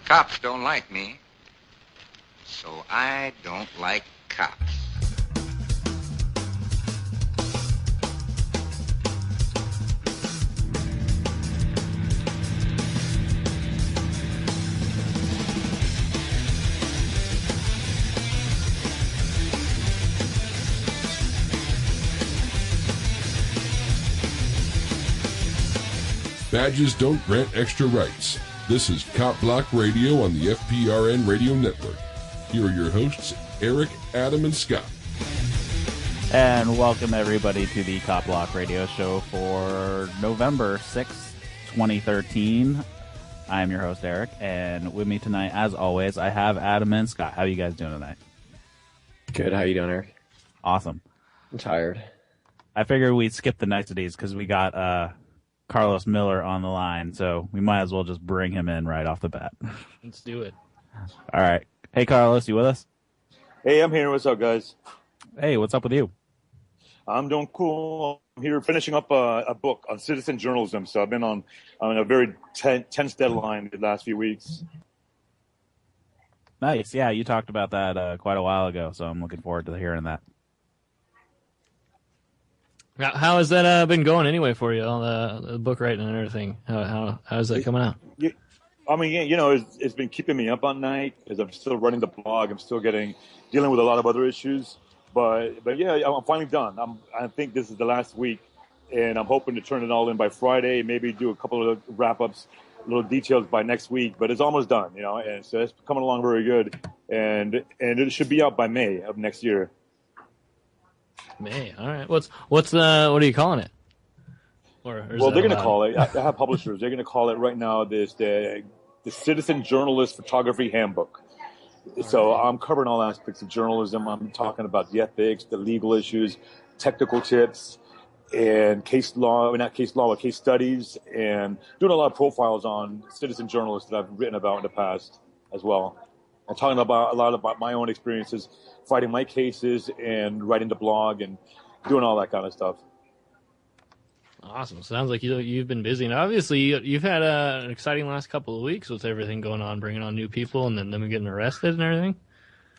Cops don't like me, so I don't like cops. Badges don't grant extra rights. This is Cop Block Radio on the FPRN Radio Network. Here are your hosts, Eric, Adam, and Scott. And welcome everybody to the Cop Block Radio Show for November 6th, 2013. I am your host, Eric, and with me tonight, as always, I have Adam and Scott. How are you guys doing tonight? Good. How you doing, Eric? Awesome. I'm tired. I figured we'd skip the niceties because we got Carlos Miller on the line, so we might as well just bring him in right off the bat. Let's do it. All right. Hey, Carlos, you with us? Hey, I'm here. What's up, guys? Hey, what's up with you? I'm doing cool. I'm here finishing up a book on citizen journalism, so I've been on a very tense deadline the last few weeks. Nice. Yeah, you talked about that quite a while ago, so I'm looking forward to hearing that. How has that been going anyway for you, all the book writing and everything? How's that coming out? I mean, you know, it's been keeping me up on night because I'm still running the blog. I'm still dealing with a lot of other issues. But yeah, I'm finally done. I think this is the last week, and I'm hoping to turn it all in by Friday, maybe do a couple of wrap-ups, little details by next week. But it's almost done, you know, and so it's coming along very good. And it should be out by May of next year. May. All right. What are you calling it? Well, they're going to call it. I have publishers. They're going to call it right now the Citizen Journalist Photography Handbook. So I'm covering all aspects of journalism. I'm talking about the ethics, the legal issues, technical tips, and case studies, and doing a lot of profiles on citizen journalists that I've written about in the past as well. I'm talking about a lot about my own experiences fighting my cases and writing the blog and doing all that kind of stuff. Awesome. Sounds like you've been busy. And obviously, you've had an exciting last couple of weeks with everything going on, bringing on new people and then them getting arrested and everything.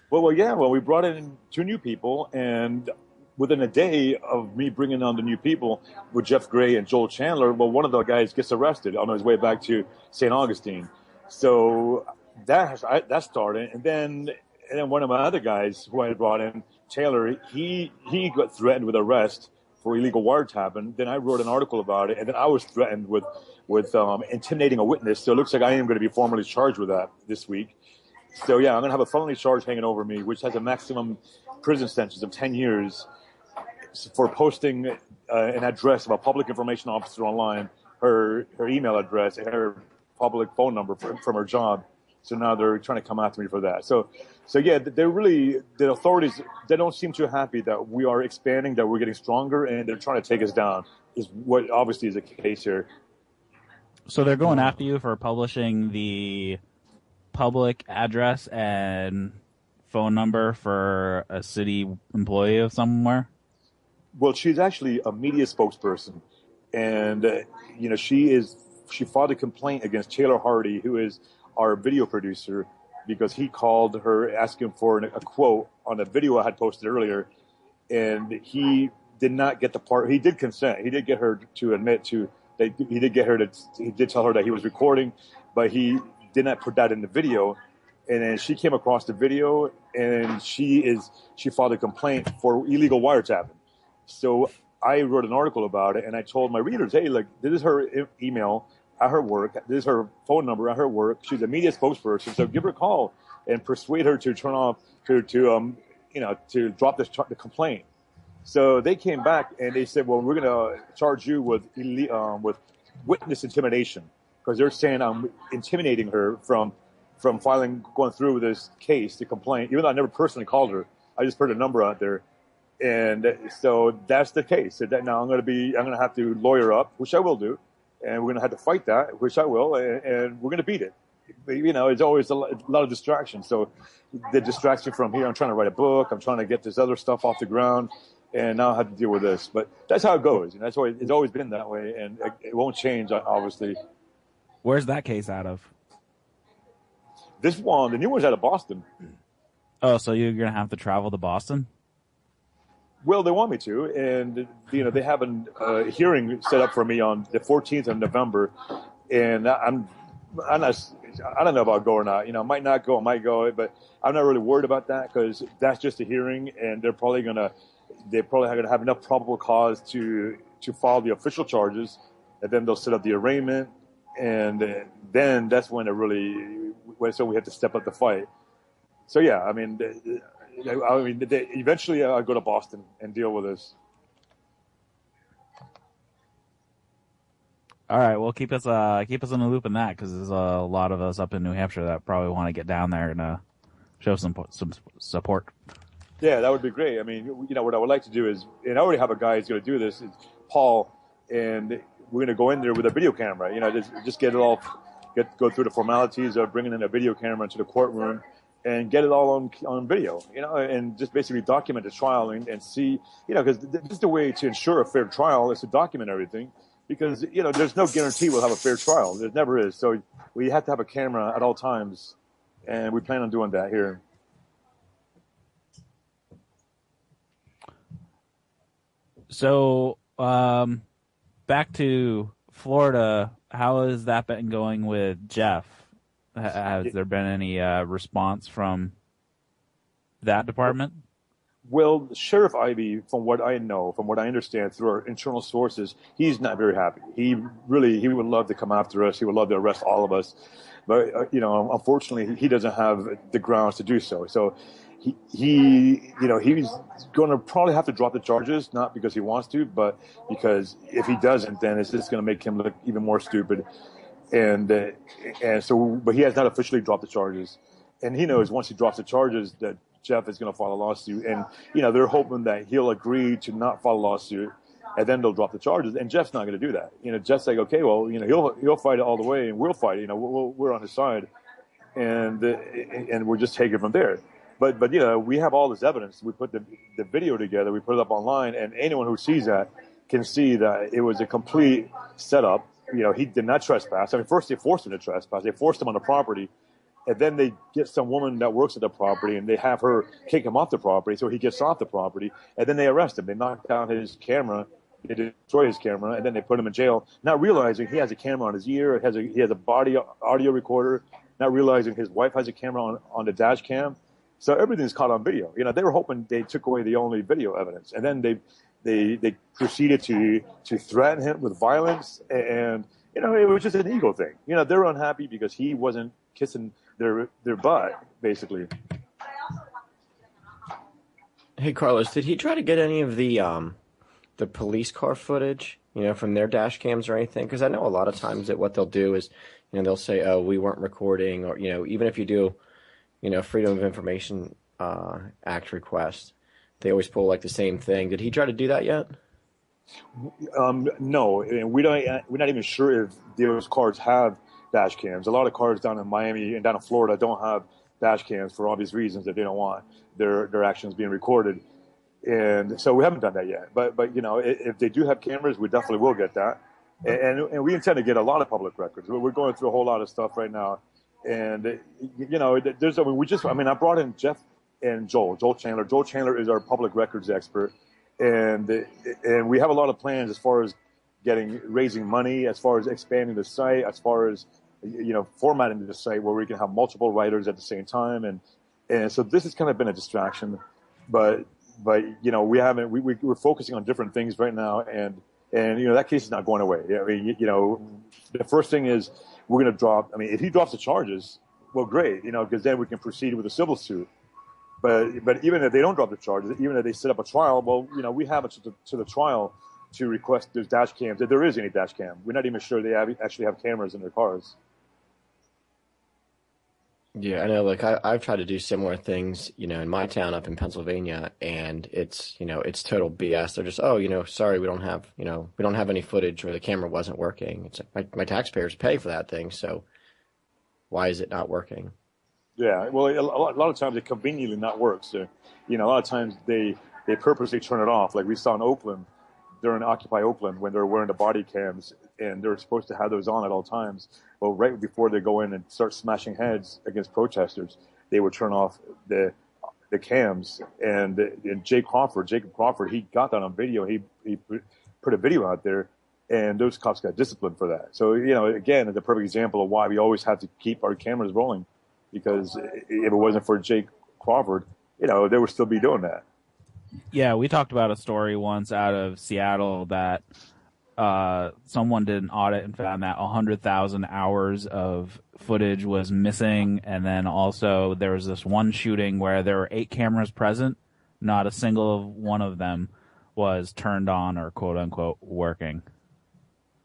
Well, yeah. Well, we brought in 2 new people, and within a day of me bringing on the new people with Jeff Gray and Joel Chandler, well, one of the guys gets arrested on his way back to St. Augustine. So that started, and then one of my other guys who I had brought in, Taylor, he got threatened with arrest for illegal wiretapping. Then I wrote an article about it, and then I was threatened with intimidating a witness. So it looks like I am going to be formally charged with that this week. So yeah, I'm going to have a felony charge hanging over me, which has a maximum prison sentence of 10 years for posting an address of a public information officer online, her email address and her public phone number from her job. So now they're trying to come after me for that. So yeah, the authorities, they don't seem too happy that we are expanding, that we're getting stronger, and they're trying to take us down, is what obviously is the case here. So they're going after you for publishing the public address and phone number for a city employee of somewhere? Well, she's actually a media spokesperson, and she filed a complaint against Taylor Hardy, who is our video producer, because he called her asking for a quote on a video I had posted earlier, and he did not get the part. He did consent. He did get her to admit to that. He did tell her that he was recording, but he did not put that in the video. And then she came across the video, and she filed a complaint for illegal wiretapping. So I wrote an article about it, and I told my readers, hey, look, this is her email at her work. This is her phone number at her work. She's a media spokesperson, so give her a call and persuade her to turn off to drop the complaint. So they came back and they said, well, we're going to charge you with witness intimidation, because they're saying I'm intimidating her from going through with this case, the complaint, even though I never personally called her. I just put a number out there. And so that's the case. So that now I'm going to have to lawyer up, which I will do. And we're going to have to fight that, which I will, and we're going to beat it. You know, it's always a lot of distraction. So the distraction from here, I'm trying to write a book, I'm trying to get this other stuff off the ground, and now I have to deal with this. But that's how it goes. And that's why it's always been that way, and it won't change, obviously. Where's that case out of? This one, the new one's out of Boston. Oh, so you're going to have to travel to Boston? Well, they want me to, and they have a hearing set up for me on the 14th of November, and I'm not. I don't know about go or not. I might not go, I might go, but I'm not really worried about that because that's just a hearing, and they're probably gonna have enough probable cause to file the official charges, and then they'll set up the arraignment, and then that's when so we have to step up the fight. So yeah, I mean, eventually I'll go to Boston and deal with this. All right, well, keep us in the loop in that because there's a lot of us up in New Hampshire that probably want to get down there and show some support. Yeah, that would be great. I mean, what I would like to do is, and I already have a guy who's going to do this, is Paul, and we're going to go in there with a video camera. Just get it all, go through the formalities of bringing in a video camera into the courtroom, and get it all on video. And just basically document the trial and see, because this is the way to ensure a fair trial is to document everything. Because, there's no guarantee we'll have a fair trial. There never is. So we have to have a camera at all times, and we plan on doing that here. So, back to Florida, how has that been going with Jeff? Has there been any response from that department? Well, Sheriff Ivey, from what I know, from what I understand through our internal sources, he's not very happy. He would love to come after us. He would love to arrest all of us. But, unfortunately, he doesn't have the grounds to do so. So he's going to probably have to drop the charges, not because he wants to, but because if he doesn't, then it's just going to make him look even more stupid. And so, but he has not officially dropped the charges. And he knows once he drops the charges that Jeff is going to file a lawsuit, and they're hoping that he'll agree to not file a lawsuit, and then they'll drop the charges. And Jeff's not going to do that. Jeff's like, okay, well, he'll fight it all the way, and we'll fight it. We're on his side, and we're just taking it from there. But we have all this evidence. We put the video together, we put it up online, and anyone who sees that can see that it was a complete setup. He did not trespass. I mean, first they forced him to trespass. They forced him on the property. And then they get some woman that works at the property, and they have her kick him off the property, so he gets off the property. And then they arrest him. They knock down his camera, they destroy his camera, and then they put him in jail, not realizing he has a camera on his ear, he has a body audio recorder, not realizing his wife has a camera on the dash cam. So everything's caught on video. They were hoping they took away the only video evidence, and then they proceeded to threaten him with violence, and it was just an ego thing. They're unhappy because he wasn't kissing their butt, basically. Hey, Carlos, did he try to get any of the police car footage, from their dash cams or anything? Because I know a lot of times that what they'll do is, they'll say, oh, we weren't recording, or, even if you do, Freedom of Information Act request, they always pull like the same thing. Did he try to do that yet? No, and we're not even sure if those cars have dash cams. A lot of cars down in Miami and down in Florida don't have dash cams for obvious reasons that they don't want their actions being recorded. And so we haven't done that yet. But if they do have cameras, we definitely will get that. And we intend to get a lot of public records. We're going through a whole lot of stuff right now. And, I brought in Jeff and Joel Chandler. Joel Chandler is our public records expert. And we have a lot of plans as far as raising money, as far as expanding the site, as far as, formatting the site where we can have multiple writers at the same time. And so this has kind of been a distraction, but we're focusing on different things right now. And that case is not going away. I mean, the first thing is we're going to drop. I mean, if he drops the charges, well, great, because then we can proceed with a civil suit. But even if they don't drop the charges, even if they set up a trial, well, we have it to the trial to request those dash cams. If there is any dash cam, we're not even sure they actually have cameras in their cars. Yeah, I know. Like I've tried to do similar things, in my town up in Pennsylvania, and it's total BS. They're just, sorry, we don't have any footage, or the camera wasn't working. It's like my taxpayers pay for that thing, so why is it not working? Yeah, well, a lot of times it conveniently not works. So, a lot of times they purposely turn it off. Like we saw in Oakland, during Occupy Oakland, when they were wearing the body cams, and they're supposed to have those on at all times. Well, right before they go in and start smashing heads against protesters, they would turn off the cams. And Jacob Crawford, he got that on video. He put a video out there, and those cops got disciplined for that. So, again, it's a perfect example of why we always have to keep our cameras rolling, because if it wasn't for Jake Crawford, they would still be doing that. Yeah, we talked about a story once out of Seattle that someone did an audit and found that 100,000 hours of footage was missing. And then also there was this one shooting where there were 8 cameras present. Not a single one of them was turned on or quote unquote working.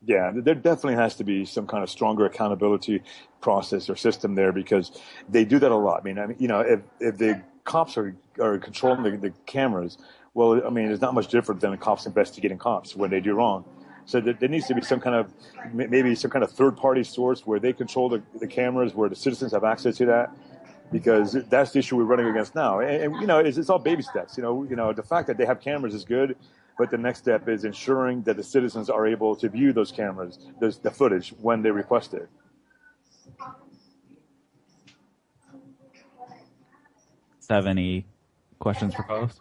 Yeah, there definitely has to be some kind of stronger accountability process or system there, because they do that a lot. I mean, if the cops are controlling the cameras, well, I mean, it's not much different than the cops investigating cops when they do wrong. So there needs to be some kind of third-party source where they control the cameras, where the citizens have access to that, because that's the issue we're running against now. And it's all baby steps. The fact that they have cameras is good, but the next step is ensuring that the citizens are able to view those cameras, the footage, when they request it. Have any questions for Carlos?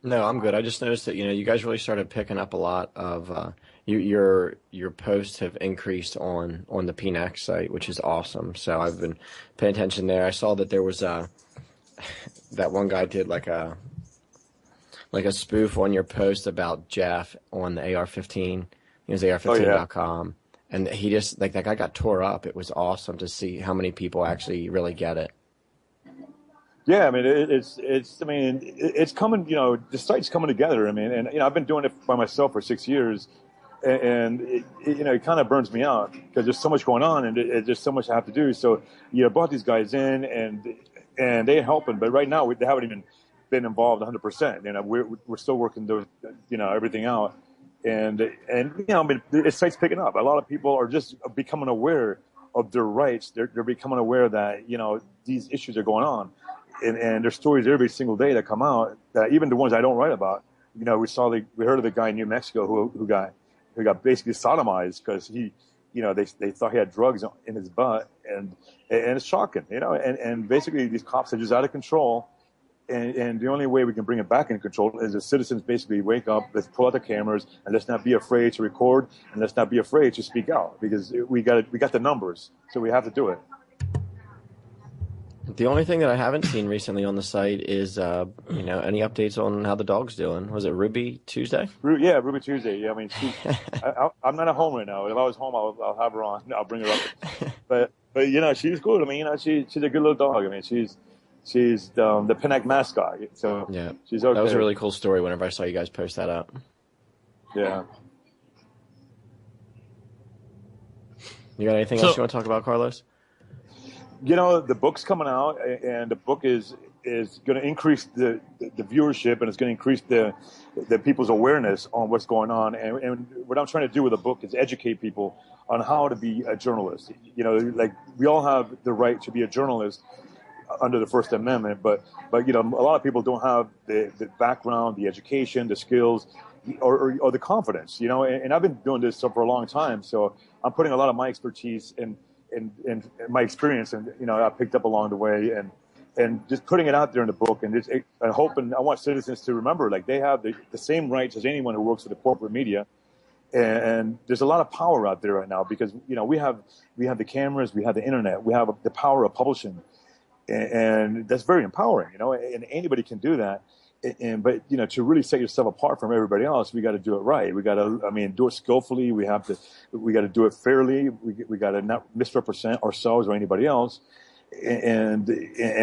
No, I'm good. I just noticed that you guys really started picking up a lot of your posts have increased on the PNAC site, which is awesome. So I've been paying attention there. I saw that there was that one guy did like a spoof on your post about Jeff on the AR-15. It was AR-15.com. And he just, that guy got tore up. It was awesome to see how many people actually really get it. Yeah, I mean, it's coming, the site's coming together. I mean, and, I've been doing it by myself for 6 years, and it kind of burns me out because there's so much going on, and there's so much I have to do. So, brought these guys in, and they're helping, but right now they haven't even been involved 100%. We're still working those, everything out. And the site's picking up. A lot of people are just becoming aware of their rights. They're becoming aware that, these issues are going on. And there's stories every single day that come out, that even the ones I don't write about. We heard of the guy in New Mexico who got basically sodomized because they thought he had drugs in his butt, and it's shocking, and basically these cops are just out of control. And the only way we can bring it back in control is the citizens basically wake up, let's pull out the cameras, and let's not be afraid to record, and let's not be afraid to speak out, because we got the numbers, so we have to do it. The only thing that I haven't seen recently on the site is, any updates on how the dog's doing. Was it Ruby Tuesday? Yeah, Ruby Tuesday. Yeah, I mean, I'm not at home right now. If I was home, I'll have her on. I'll bring her up. But she's good. I mean, she's a good little dog. I mean, she's the Pinnack mascot. So yeah, she's okay. That was a really cool story whenever I saw you guys post that up. Yeah. You got anything else you want to talk about, Carlos? The book's coming out, and the book is going to increase the viewership, and it's going to increase the people's awareness on what's going on. And what I'm trying to do with the book is educate people on how to be a journalist. Like we all have the right to be a journalist under the First Amendment, but a lot of people don't have the background, the education, the skills, or the confidence. And I've been doing this for a long time, so I'm putting a lot of my expertise and my experience, and I picked up along the way, and just putting it out there in the book, and I want citizens to remember, like, they have the same rights as anyone who works for the corporate media, and there's a lot of power out there right now, because we have the cameras, we have the internet, we have the power of publishing, and that's very empowering, and anybody can do that. But to really set yourself apart from everybody else, we got to do it right. We got to, do it skillfully. We got to do it fairly. We got to not misrepresent ourselves or anybody else, and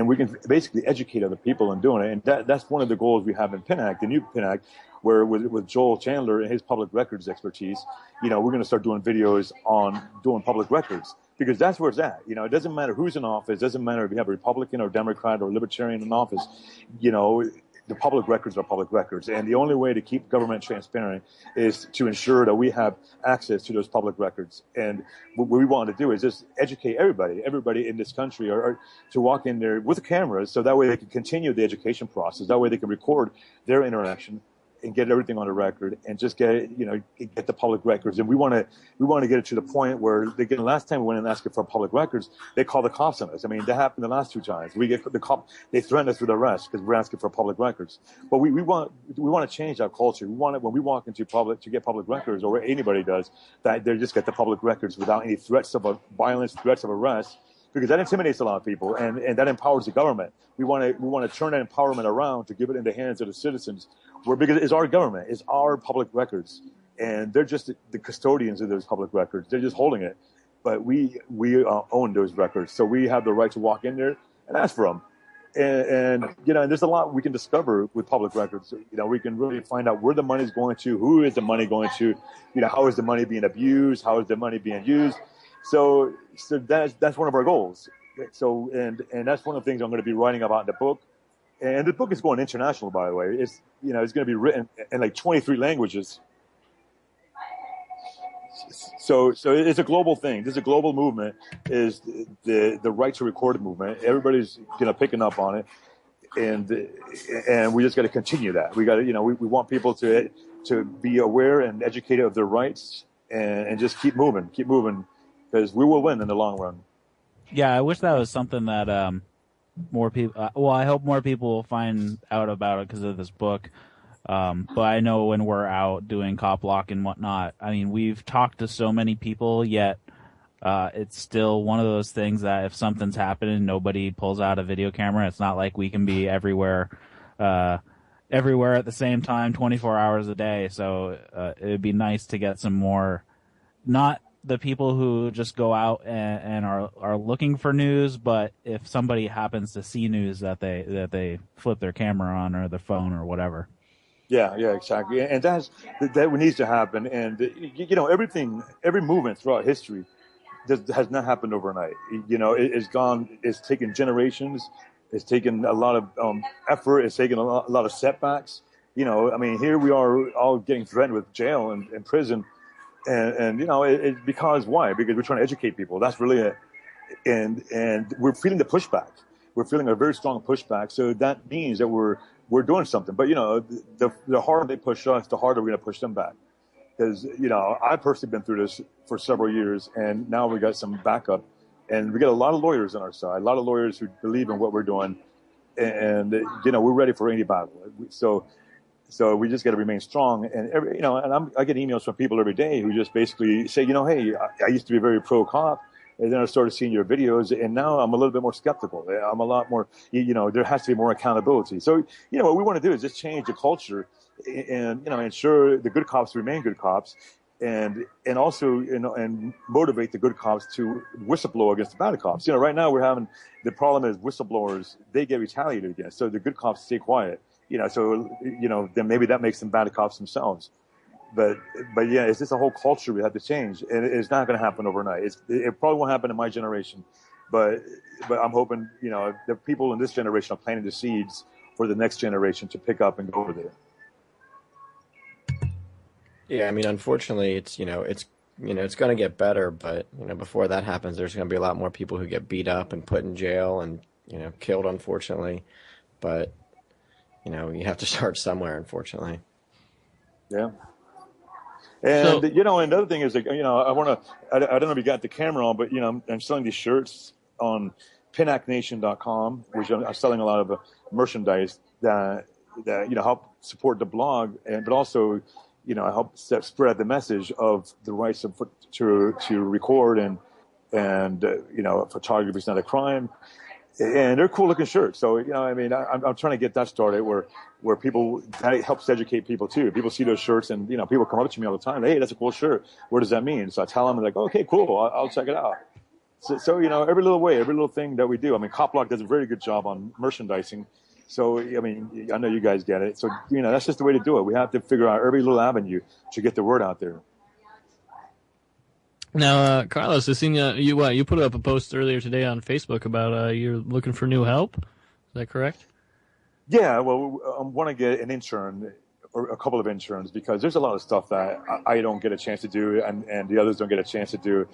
we can basically educate other people in doing it. And that's one of the goals we have in PNAC, the new PNAC, where with Joel Chandler and his public records expertise, we're going to start doing videos on doing public records, because that's where it's at. It doesn't matter who's in office. It doesn't matter if you have a Republican or Democrat or Libertarian in office. The public records are public records. And the only way to keep government transparent is to ensure that we have access to those public records. And what we want to do is just educate everybody in this country, or to walk in there with cameras, so that way they can continue the education process. That way they can record their interaction and get everything on the record and just get the public records. And we want to get it to the point where last time we went and asked for public records, they called the cops on us. I mean, that happened the last 2 times. They threatened us with arrest because we're asking for public records. But we want to change our culture. We want it when we walk into public to get public records, or anybody does, that they just get the public records without any threats of violence, threats of arrest. Because that intimidates a lot of people, and that empowers the government. We want to turn that empowerment around to give it in the hands of the citizens, because it's our government, it's our public records, and they're just the custodians of those public records. They're just holding it, but we own those records, so we have the right to walk in there and ask for them. And there's a lot we can discover with public records. We can really find out where the money's going to, who is the money going to, how is the money being abused, how is the money being used. So that's one of our goals. So and that's one of the things I'm going to be writing about in the book. And the book is going international, by the way. It's it's going to be written in like 23 languages. So it's a global thing. This is a global movement. Is the right to record movement. Everybody's picking up on it, and we just got to continue that. We got to we want people to be aware and educated of their rights, and just keep moving. Because we will win in the long run. Yeah, I wish that was something that more people. I hope more people will find out about it because of this book. But I know when we're out doing cop block and whatnot, I mean, we've talked to so many people, yet it's still one of those things that if something's happening, nobody pulls out a video camera. It's not like we can be everywhere at the same time, 24 hours a day. So it would be nice to get some more, not the people who just go out and are looking for news, but if somebody happens to see news that they flip their camera on or their phone or whatever. Yeah, exactly. And that needs to happen. And every movement throughout history has not happened overnight. It's taken generations. It's taken a lot of effort. It's taken a lot of setbacks. Here we are all getting threatened with jail and prison. And it's because why? Because we're trying to educate people. That's really it. And we're feeling the pushback. We're feeling a very strong pushback. So that means that we're doing something. But the harder they push us, the harder we're going to push them back. Because I've personally been through this for several years, and now we got some backup, and we got a lot of lawyers on our side, a lot of lawyers who believe in what we're doing, and we're ready for any battle. So we just got to remain strong. And I get emails from people every day who just basically say, hey, I used to be very pro cop, and then I started seeing your videos, and now I'm a little bit more skeptical. I'm a lot more, there has to be more accountability. So, what we want to do is just change the culture and ensure the good cops remain good cops, and also and motivate the good cops to whistleblow against the bad cops. Right now we're having the problem is whistleblowers, they get retaliated against, so the good cops stay quiet. Then maybe that makes them bad cops themselves. But yeah, it's just a whole culture we have to change, and it's not going to happen overnight. It probably won't happen in my generation, but I'm hoping the people in this generation are planting the seeds for the next generation to pick up and go over there. Yeah, unfortunately, it's going to get better, but before that happens, there's going to be a lot more people who get beat up and put in jail and killed, unfortunately. But you have to start somewhere, unfortunately. Yeah. And another thing is, I don't know if you got the camera on, but I'm selling these shirts on pinacnation.com, which I'm selling a lot of merchandise that help support the blog, but also help spread the message of the rights to record and photography is not a crime. And they're cool looking shirts. So, I'm trying to get that started where people, that helps educate people too. People see those shirts and, people come up to me all the time. Hey, that's a cool shirt. What does that mean? So I tell them, like, okay, cool. I'll check it out. So, every little way, every little thing that we do. Copblock does a very good job on merchandising. So, I know you guys get it. So, that's just the way to do it. We have to figure out every little avenue to get the word out there. Now, Carlos, I seen you put up a post earlier today on Facebook about you're looking for new help. Is that correct? Yeah, well, I want to get an intern or a couple of interns because there's a lot of stuff that I don't get a chance to do and the others don't get a chance to do.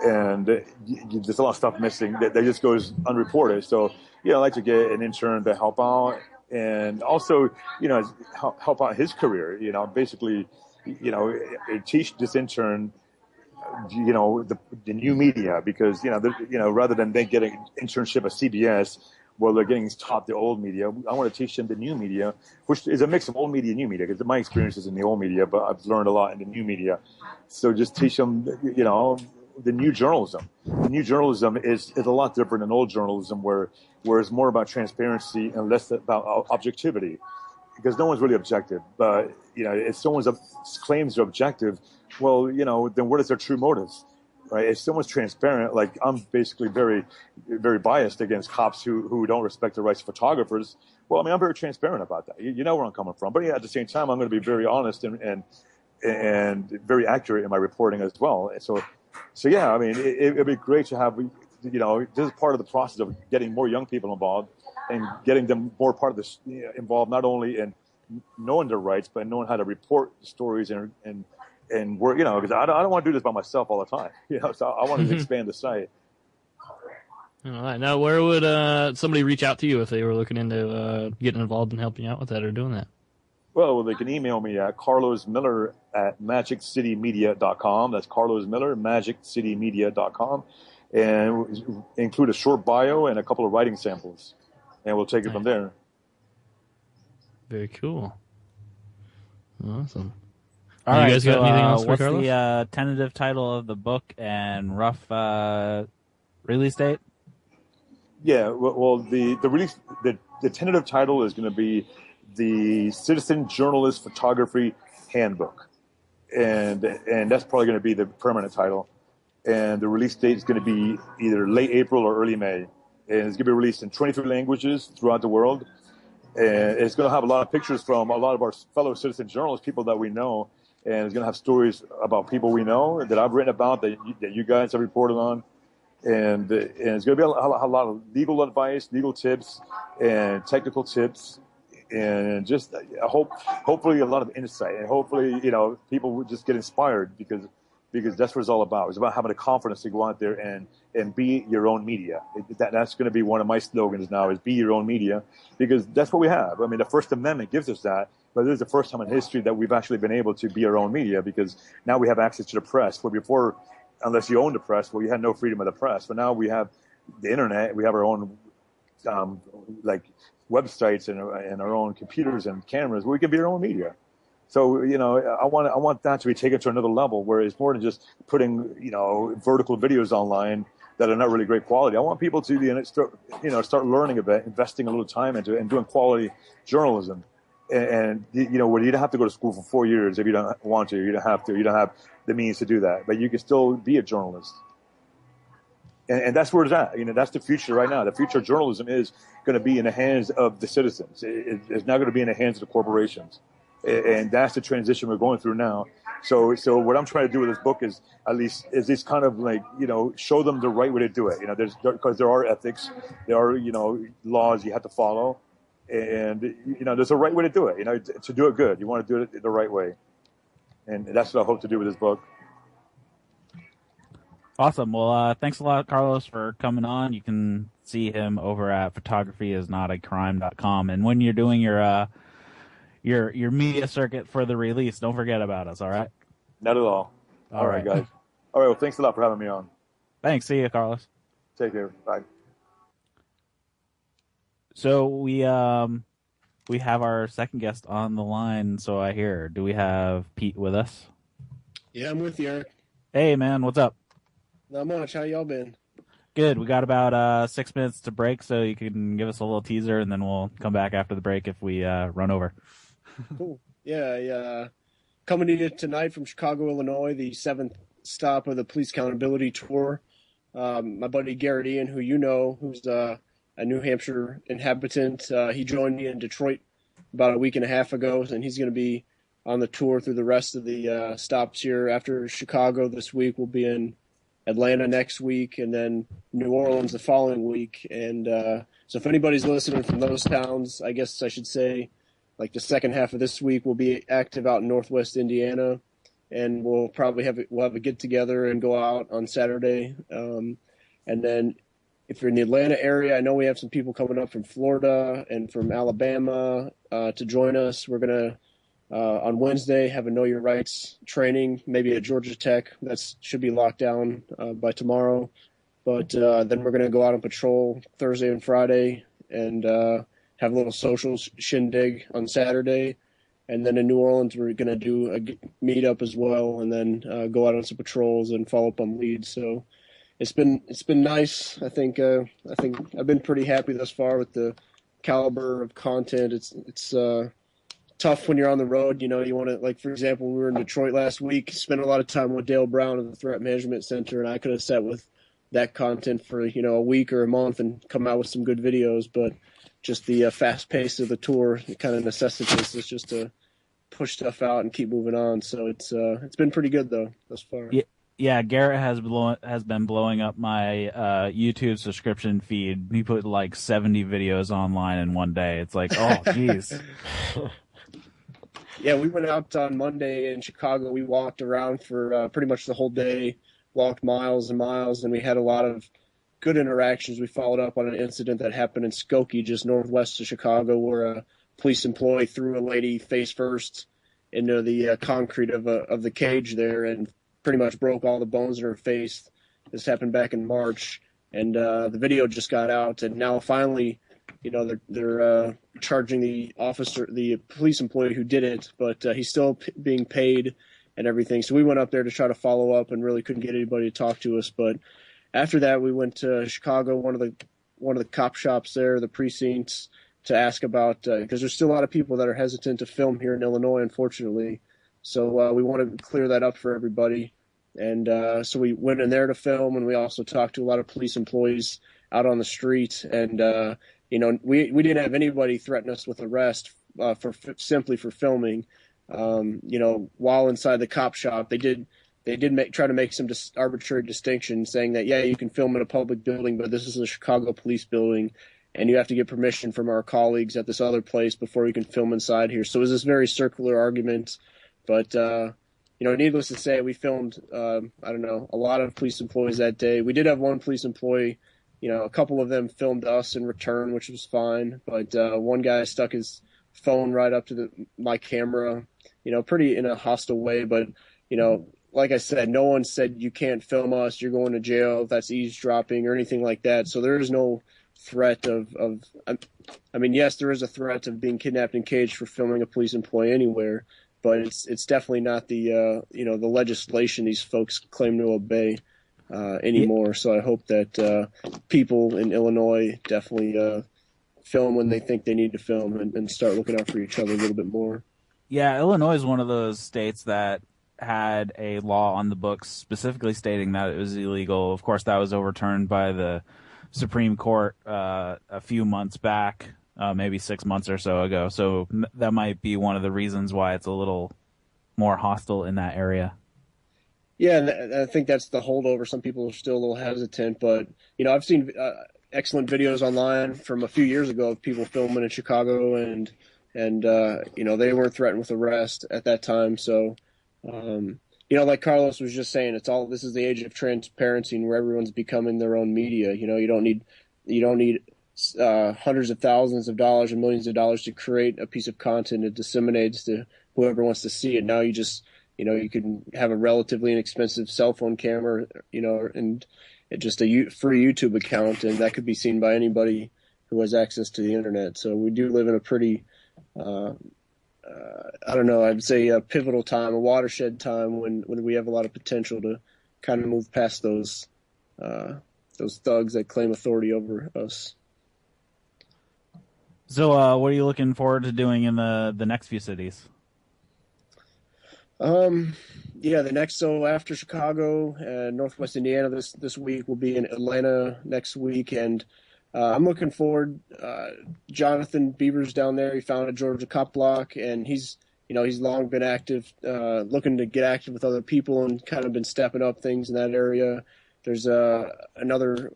And there's a lot of stuff missing that just goes unreported. So, I'd like to get an intern to help out and also, help out his career. Basically, teach this intern, the new media, because rather than they getting internship at CBS, well, they're getting taught the old media. I want to teach them the new media, which is a mix of old media and new media, because my experience is in the old media, but I've learned a lot in the new media. So just teach them, the new journalism. The new journalism is a lot different than old journalism, where it's more about transparency and less about objectivity, because no one's really objective. But if someone's claims they're objective, well, then what is their true motives? Right? If someone's transparent, like I'm basically very, very biased against cops who don't respect the rights of photographers. Well, I mean, I'm very transparent about that. You know where I'm coming from. But at the same time, I'm going to be very honest and very accurate in my reporting as well. So yeah, I mean, it'd be great to have, this is part of the process of getting more young people involved and getting them more part of this, involved not only in knowing their rights, but knowing how to report stories and work, because I don't want to do this by myself all the time. So I want to expand the site. All right. Now, where would somebody reach out to you if they were looking into getting involved and helping out with that or doing that? Well, they can email me at carlosmiller@magiccitymedia.com. That's Carlos Miller, magiccitymedia.com, and include a short bio and a couple of writing samples, and we'll take it from there. Very cool. Awesome. All right, you guys got anything else for what's Carlos? the tentative title of the book and rough release date? Yeah, well, the release, the tentative title is going to be the Citizen Journalist Photography Handbook, and that's probably going to be the permanent title. And the release date is going to be either late April or early May, and it's going to be released in 23 languages throughout the world. And it's going to have a lot of pictures from a lot of our fellow citizen journalists, people that we know. And it's going to have stories about people we know that I've written about, that you guys have reported on. And it's going to be a lot of legal advice, legal tips, and technical tips, and just hopefully a lot of insight. And hopefully, people will just get inspired, because that's what it's all about. It's about having the confidence to go out there and be your own media. That's going to be one of my slogans now, is be your own media, because that's what we have. I mean, the First Amendment gives us that. But this is the first time in history that we've actually been able to be our own media, because now we have access to the press. Where before, unless you owned the press, well, you had no freedom of the press. But now we have the internet. We have our own websites and our own computers and cameras, where we can be our own media. So I want that to be taken to another level, where it's more than just putting vertical videos online that are not really great quality. I want people to start learning about investing a little time into it and doing quality journalism. And you don't have to go to school for 4 years if you don't want to. You don't have to. You don't have the means to do that. But you can still be a journalist. And that's where it's at. That's the future right now. The future of journalism is going to be in the hands of the citizens. It's not going to be in the hands of the corporations. And that's the transition we're going through now. So what I'm trying to do with this book is this kind of show them the right way to do it. Because there are ethics, there are laws you have to follow. And there's a right way to do it. To do it good, you want to do it the right way, and that's what I hope to do with this book. Awesome. Well, thanks a lot, Carlos, for coming on. You can see him over at photographyisnotacrime.com. And when you're doing your media circuit for the release, don't forget about us. All right. Not at all. All right, guys. All right. Well, thanks a lot for having me on. Thanks. See you, Carlos. Take care. Bye. So we have our second guest on the line. So I hear. Do we have Pete with us? Yeah, I'm with you, Eric. Hey, man. What's up? Not much. How y'all been? Good. We got about 6 minutes to break, so you can give us a little teaser, and then we'll come back after the break if we run over. Cool. Yeah. Coming to you tonight from Chicago, Illinois, the 7th stop of the Police Accountability Tour. My buddy Garrett Ian, who who's a New Hampshire inhabitant, he joined me in Detroit about a week and a half ago, and he's going to be on the tour through the rest of the stops here. After Chicago this week, we'll be in Atlanta next week, and then New Orleans the following week. And so if anybody's listening from those towns, I guess I should say, like the second half of this week, we'll be active out in Northwest Indiana, and we'll have a get together and go out on Saturday. And then if you're in the Atlanta area, I know we have some people coming up from Florida and from Alabama to join us. We're going to, on Wednesday, have a Know Your Rights training, maybe at Georgia Tech. That should be locked down by tomorrow. But then we're going to go out on patrol Thursday and Friday and have a little social shindig on Saturday. And then in New Orleans, we're going to do a meetup as well, and then go out on some patrols and follow up on leads. So it's been nice. I think I've been pretty happy thus far with the caliber of content. It's tough when you're on the road. You want to, like, for example, we were in Detroit last week, spent a lot of time with Dale Brown at the Threat Management Center, and I could have sat with that content for a week or a month and come out with some good videos, but just the fast pace of the tour, it kind of necessitates us just to push stuff out and keep moving on. So it's been pretty good though thus far. Yeah, Garrett has been blowing up my YouTube subscription feed. He put like 70 videos online in one day. It's like, oh, jeez. Yeah, we went out on Monday in Chicago. We walked around for pretty much the whole day, walked miles and miles, and we had a lot of good interactions. We followed up on an incident that happened in Skokie, just northwest of Chicago, where a police employee threw a lady face first into the concrete of the cage there and pretty much broke all the bones in her face. This happened back in March, and the video just got out, and now finally, they're charging the police employee who did it, but he's still being paid and everything. So we went up there to try to follow up and really couldn't get anybody to talk to us. But after that, we went to Chicago, one of the cop shops there, the precincts, to ask about, because there's still a lot of people that are hesitant to film here in Illinois, unfortunately. So we want to clear that up for everybody. And so we went in there to film, and we also talked to a lot of police employees out on the street. And, we didn't have anybody threaten us with arrest simply for filming. While inside the cop shop, they did try to make some arbitrary distinction, saying that, yeah, you can film in a public building, but this is a Chicago police building, and you have to get permission from our colleagues at this other place before you can film inside here. So it was this very circular argument. But, needless to say, we filmed, a lot of police employees that day. We did have one police employee, a couple of them filmed us in return, which was fine. But one guy stuck his phone right up to my camera, pretty in a hostile way. But, like I said, no one said you can't film us, you're going to jail, if that's eavesdropping or anything like that. So there is no threat yes, there is a threat of being kidnapped and caged for filming a police employee anywhere, but it's definitely not the the legislation these folks claim to obey anymore. So I hope that people in Illinois definitely film when they think they need to film and start looking out for each other a little bit more. Yeah, Illinois is one of those states that had a law on the books specifically stating that it was illegal. Of course, that was overturned by the Supreme Court a few months back, maybe 6 months or so ago. So that might be one of the reasons why it's a little more hostile in that area. Yeah, and I think that's the holdover. Some people are still a little hesitant, but I've seen excellent videos online from a few years ago of people filming in Chicago, and they weren't threatened with arrest at that time. So like Carlos was just saying, this is the age of transparency where everyone's becoming their own media. You don't need hundreds of thousands of dollars and millions of dollars to create a piece of content that disseminates to whoever wants to see it. Now you just, you can have a relatively inexpensive cell phone camera, and just a free YouTube account, and that could be seen by anybody who has access to the internet. So we do live in a pretty, I'd say a pivotal time, a watershed time when we have a lot of potential to kind of move past those thugs that claim authority over us. So what are you looking forward to doing in the next few cities? So after Chicago and Northwest Indiana this week, we'll be in Atlanta next week, and I'm looking forward. Jonathan Bieber's down there. He founded Georgia Copblock, and he's long been active, looking to get active with other people and kind of been stepping up things in that area. There's another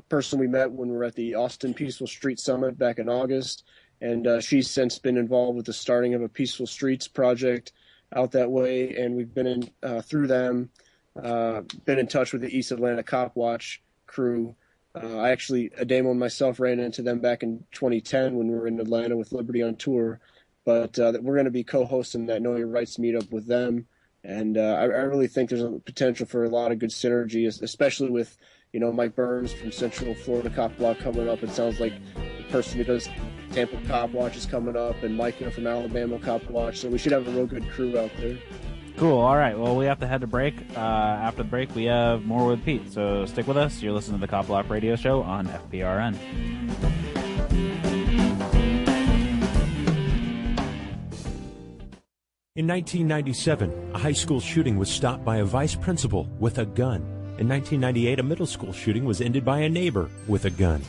person we met when we were at the Austin Peaceful Street Summit back in August, and she's since been involved with the starting of a Peaceful Streets project out that way, and we've been in through them, been in touch with the East Atlanta Cop Watch crew, I actually, Adamo and myself ran into them back in 2010 when we were in Atlanta with Liberty on tour. But we're going to be co-hosting that Know Your Rights meetup with them. And I really think there's a potential for a lot of good synergy, especially with, Mike Burns from Central Florida Cop Block coming up. It sounds like the person who does Tampa Cop Watch is coming up, and Mike from Alabama Cop Watch. So we should have a real good crew out there. Cool. All right. Well, we have to head to break. After the break, we have more with Pete. So stick with us. You're listening to the Cop Block Radio Show on FPRN. In 1997, a high school shooting was stopped by a vice principal with a gun. In 1998, a middle school shooting was ended by a neighbor with a gun.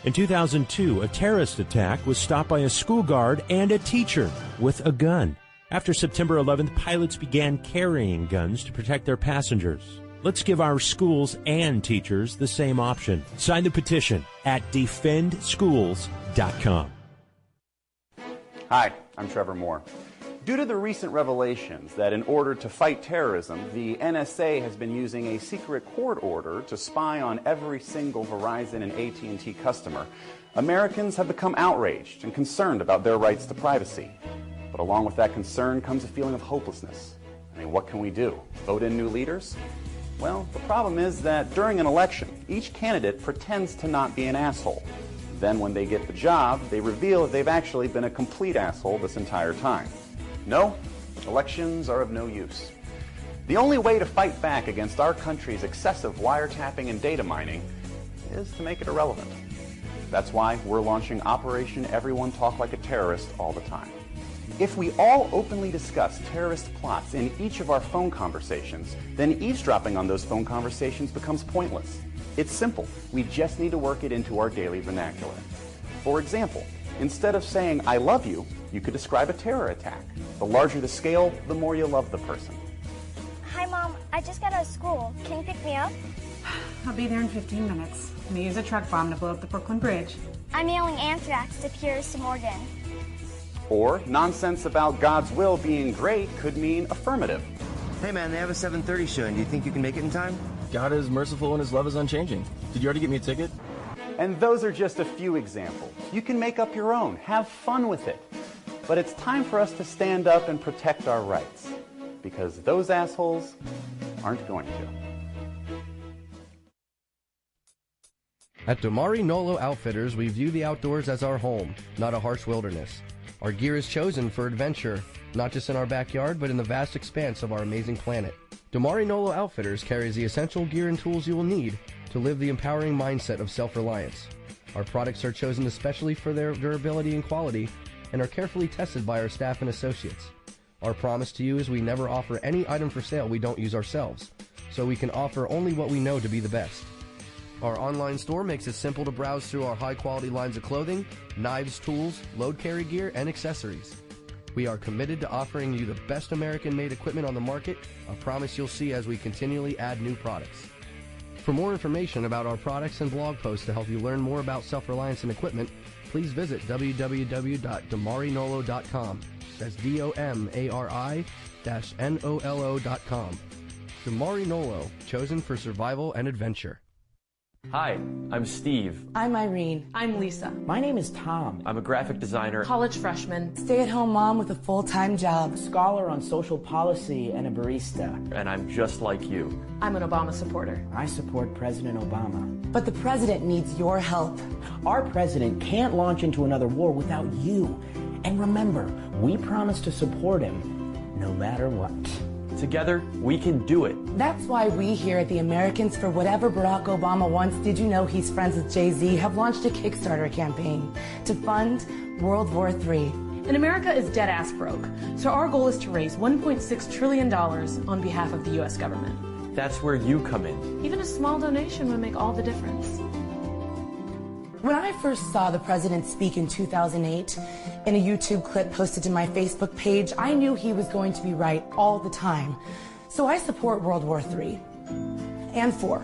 In 2002, a terrorist attack was stopped by a school guard and a teacher with a gun. After September 11th, pilots began carrying guns to protect their passengers. Let's give our schools and teachers the same option. Sign the petition at defendschools.com. Hi, I'm Trevor Moore. Due to the recent revelations that in order to fight terrorism, the NSA has been using a secret court order to spy on every single Verizon and AT&T customer, Americans have become outraged and concerned about their rights to privacy. But along with that concern comes a feeling of hopelessness. I mean, what can we do? Vote in new leaders? Well, the problem is that during an election, each candidate pretends to not be an asshole. Then when they get the job, they reveal that they've actually been a complete asshole this entire time. No, elections are of no use. The only way to fight back against our country's excessive wiretapping and data mining is to make it irrelevant. That's why we're launching Operation Everyone Talk Like a Terrorist all the time. If we all openly discuss terrorist plots in each of our phone conversations, then eavesdropping on those phone conversations becomes pointless. It's simple. We just need to work it into our daily vernacular. For example, instead of saying, "I love you," you could describe a terror attack. The larger the scale, the more you love the person. Hi, Mom. I just got out of school. Can you pick me up? I'll be there in 15 minutes. I'm gonna use a truck bomb to blow up the Brooklyn Bridge. I'm yelling anthrax to Pierce to Morgan. Or nonsense about God's will being great could mean affirmative. Hey, man, they have a 7:30 show, and do you think you can make it in time? God is merciful and his love is unchanging. Did you already get me a ticket? And those are just a few examples. You can make up your own. Have fun with it. But it's time for us to stand up and protect our rights. Because those assholes aren't going to. At Damari Nolo Outfitters, we view the outdoors as our home, not a harsh wilderness. Our gear is chosen for adventure, not just in our backyard, but in the vast expanse of our amazing planet. Damari Nolo Outfitters carries the essential gear and tools you will need to live the empowering mindset of self-reliance. Our products are chosen especially for their durability and quality, and are carefully tested by our staff and associates. Our promise to you is we never offer any item for sale we don't use ourselves, so we can offer only what we know to be the best. Our online store makes it simple to browse through our high-quality lines of clothing, knives, tools, load carry gear, and accessories. We are committed to offering you the best American-made equipment on the market, a promise you'll see as we continually add new products. For more information about our products and blog posts to help you learn more about self-reliance and equipment, please visit www.damarinolo.com. That's DOMARI-NOLO.com. Damari Nolo, chosen for survival and adventure. Hi, I'm Steve. I'm Irene. I'm Lisa. My name is Tom. I'm a graphic designer. College freshman. Stay-at-home mom with a full-time job. Scholar on social policy and a barista. And I'm just like you. I'm an Obama supporter. I support President Obama. But the president needs your help. Our president can't launch into another war without you. And remember, we promise to support him no matter what. Together, we can do it. That's why we here at the Americans for Whatever Barack Obama Wants, Did You Know He's Friends with Jay-Z, have launched a Kickstarter campaign to fund World War III. And America is dead-ass broke, so our goal is to raise $1.6 trillion on behalf of the U.S. government. That's where you come in. Even a small donation would make all the difference. When I first saw the president speak in 2008, in a YouTube clip posted to my Facebook page, I knew he was going to be right all the time. So I support World War III and IV.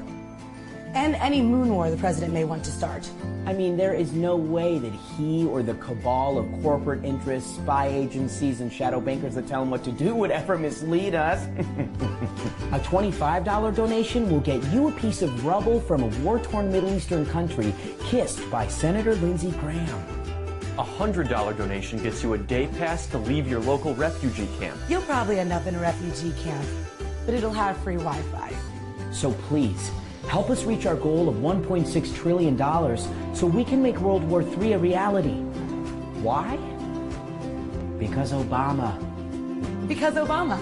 and any moon war the president may want to start. I mean, there is no way that he or the cabal of corporate interests, spy agencies, and shadow bankers that tell him what to do would ever mislead us. A $25 donation will get you a piece of rubble from a war-torn Middle Eastern country kissed by Senator Lindsey Graham. A $100 donation gets you a day pass to leave your local refugee camp. You'll probably end up in a refugee camp, but it'll have free Wi-Fi. So please, help us reach our goal of $1.6 trillion so we can make World War III a reality. Why? Because Obama. Because Obama.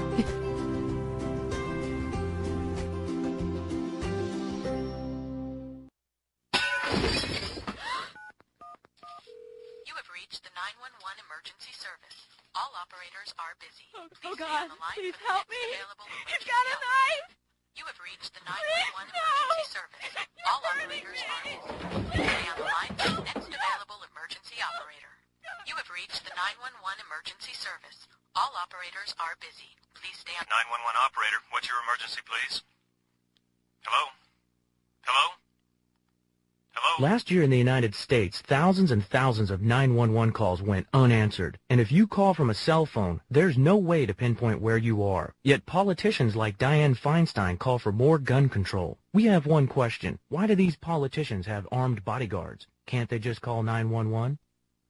You have reached the 911 emergency service. All operators are busy. Oh God, please help me. He's got a knife. You have reached the 911 emergency service. All operators are busy. Please stay on the line for the next available emergency operator. You have reached the 911 emergency service. All operators are busy. Please stay on. 911 operator, what's your emergency, please? Hello? Hello? Hello? Last year in the United States, thousands and thousands of 911 calls went unanswered. And if you call from a cell phone, there's no way to pinpoint where you are. Yet politicians like Dianne Feinstein call for more gun control. We have one question. Why do these politicians have armed bodyguards? Can't they just call 911?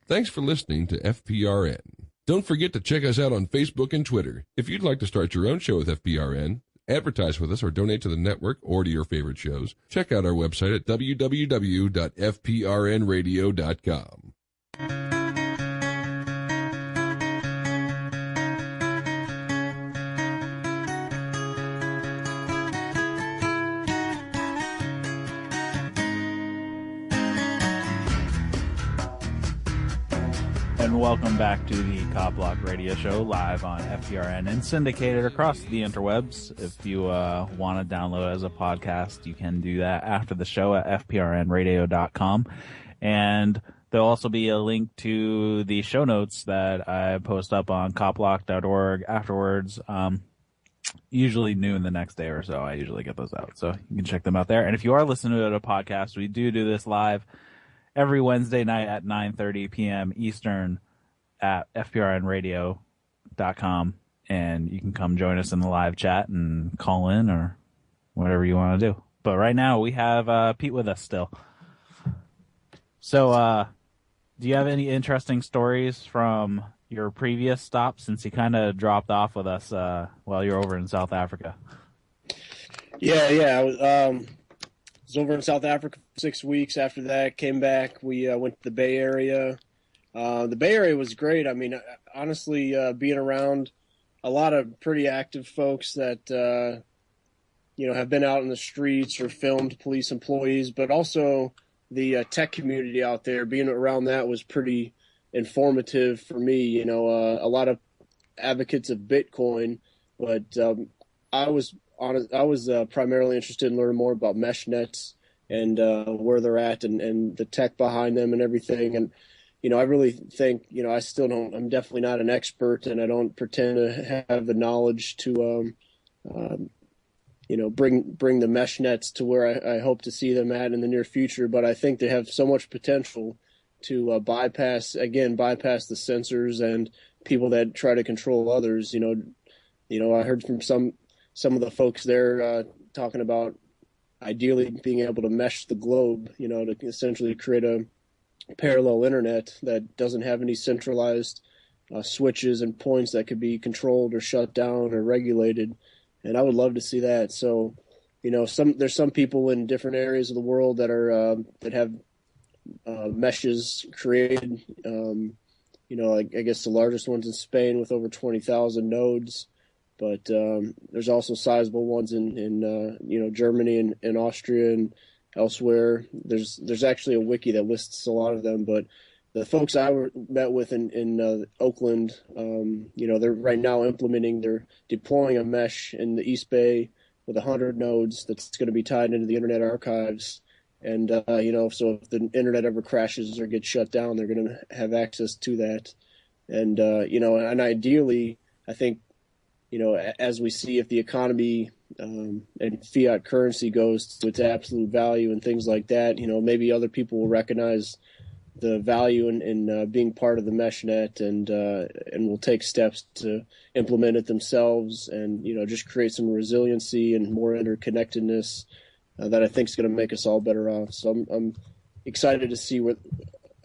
Thanks for listening to FPRN. Don't forget to check us out on Facebook and Twitter. If you'd like to start your own show with FPRN, advertise with us, or donate to the network or to your favorite shows, check out our website at www.fprnradio.com. And welcome back to the Copblock Radio Show, live on FPRN and syndicated across the interwebs. If you want to download it as a podcast, you can do that after the show at fprnradio.com. And there'll also be a link to the show notes that I post up on copblock.org afterwards. Usually noon the next day or so. I usually get those out, so you can check them out there. And if you are listening to a podcast, we do this live every Wednesday night at 9:30 p.m. Eastern at fprnradio.com, and you can come join us in the live chat and call in or whatever you want to do. But right now we have Pete with us still. So do you have any interesting stories from your previous stop, since you kind of dropped off with us while you were over in South Africa? Yeah. I was over in South Africa for 6 weeks. After that, came back. We went to the Bay Area. The Bay Area was great. I mean, honestly, being around a lot of pretty active folks that, have been out in the streets or filmed police employees, but also the tech community out there. Being around that was pretty informative for me. A lot of advocates of Bitcoin, but I was primarily interested in learning more about mesh nets and where they're at and the tech behind them and everything. And, I really think, I'm definitely not an expert, and I don't pretend to have the knowledge to, bring the mesh nets to where I hope to see them at in the near future. But I think they have so much potential to bypass the sensors and people that try to control others. I heard from some of the folks there talking about ideally being able to mesh the globe, to essentially create a parallel internet that doesn't have any centralized switches and points that could be controlled or shut down or regulated. And I would love to see that. So, there's some people in different areas of the world that are that have meshes created. I guess the largest one's in Spain with over 20,000 nodes. But there's also sizable ones in Germany and Austria and elsewhere. There's actually a wiki that lists a lot of them. But the folks I met with in Oakland, they're right now they're deploying a mesh in the East Bay with 100 nodes that's going to be tied into the Internet Archives. And so if the internet ever crashes or gets shut down, they're going to have access to that. And and ideally, I think, as we see, if the economy and fiat currency goes to its absolute value and things like that, maybe other people will recognize the value in being part of the mesh net and will take steps to implement it themselves and just create some resiliency and more interconnectedness that I think is going to make us all better off. So I'm excited to see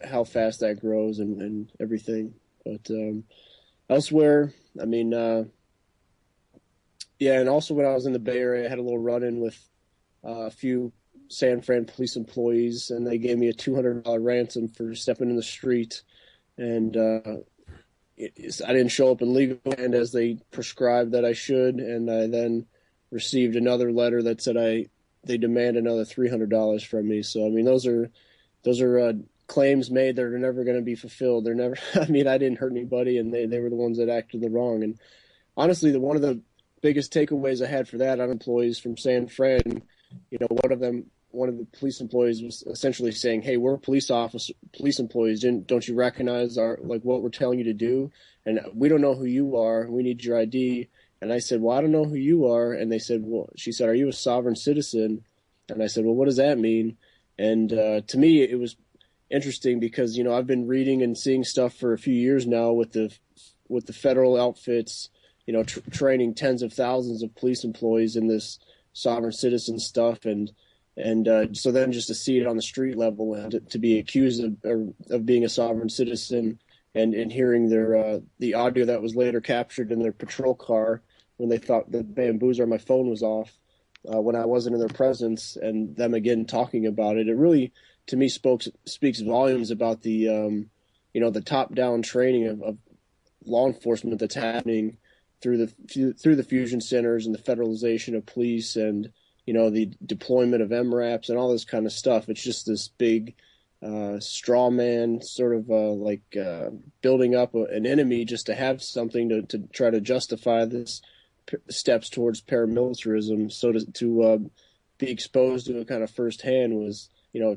how fast that grows and everything. But elsewhere, I mean, yeah, and also when I was in the Bay Area, I had a little run-in with a few San Fran police employees, and they gave me a $200 ransom for stepping in the street. And I didn't show up in legal land as they prescribed that I should, and I then received another letter that said they demand another $300 from me. So I mean, those are claims made that are never going to be fulfilled. They're never. I mean, I didn't hurt anybody, and they were the ones that acted the wrong. And honestly, one of the biggest takeaways I had for that on employees from San Fran, one of the police employees was essentially saying, "Hey, we're police employees. Don't you recognize what we're telling you to do? And we don't know who you are. We need your ID." And I said, "Well, I don't know who you are." And they said, she said, "Are you a sovereign citizen?" And I said, "Well, what does that mean?" And to me, it was interesting because I've been reading and seeing stuff for a few years now with the federal outfits, training tens of thousands of police employees in this sovereign citizen stuff, and so then just to see it on the street level and to be accused of being a sovereign citizen and hearing the audio that was later captured in their patrol car when they thought the bamboozler on my phone was off when I wasn't in their presence, and them again talking about it, it really to me speaks volumes about the the top down training of law enforcement that's happening through the fusion centers and the federalization of police and the deployment of MRAPs and all this kind of stuff. It's just this big straw man sort of building up an enemy just to have something to try to justify this steps towards paramilitarism. So to be exposed to it kind of firsthand was,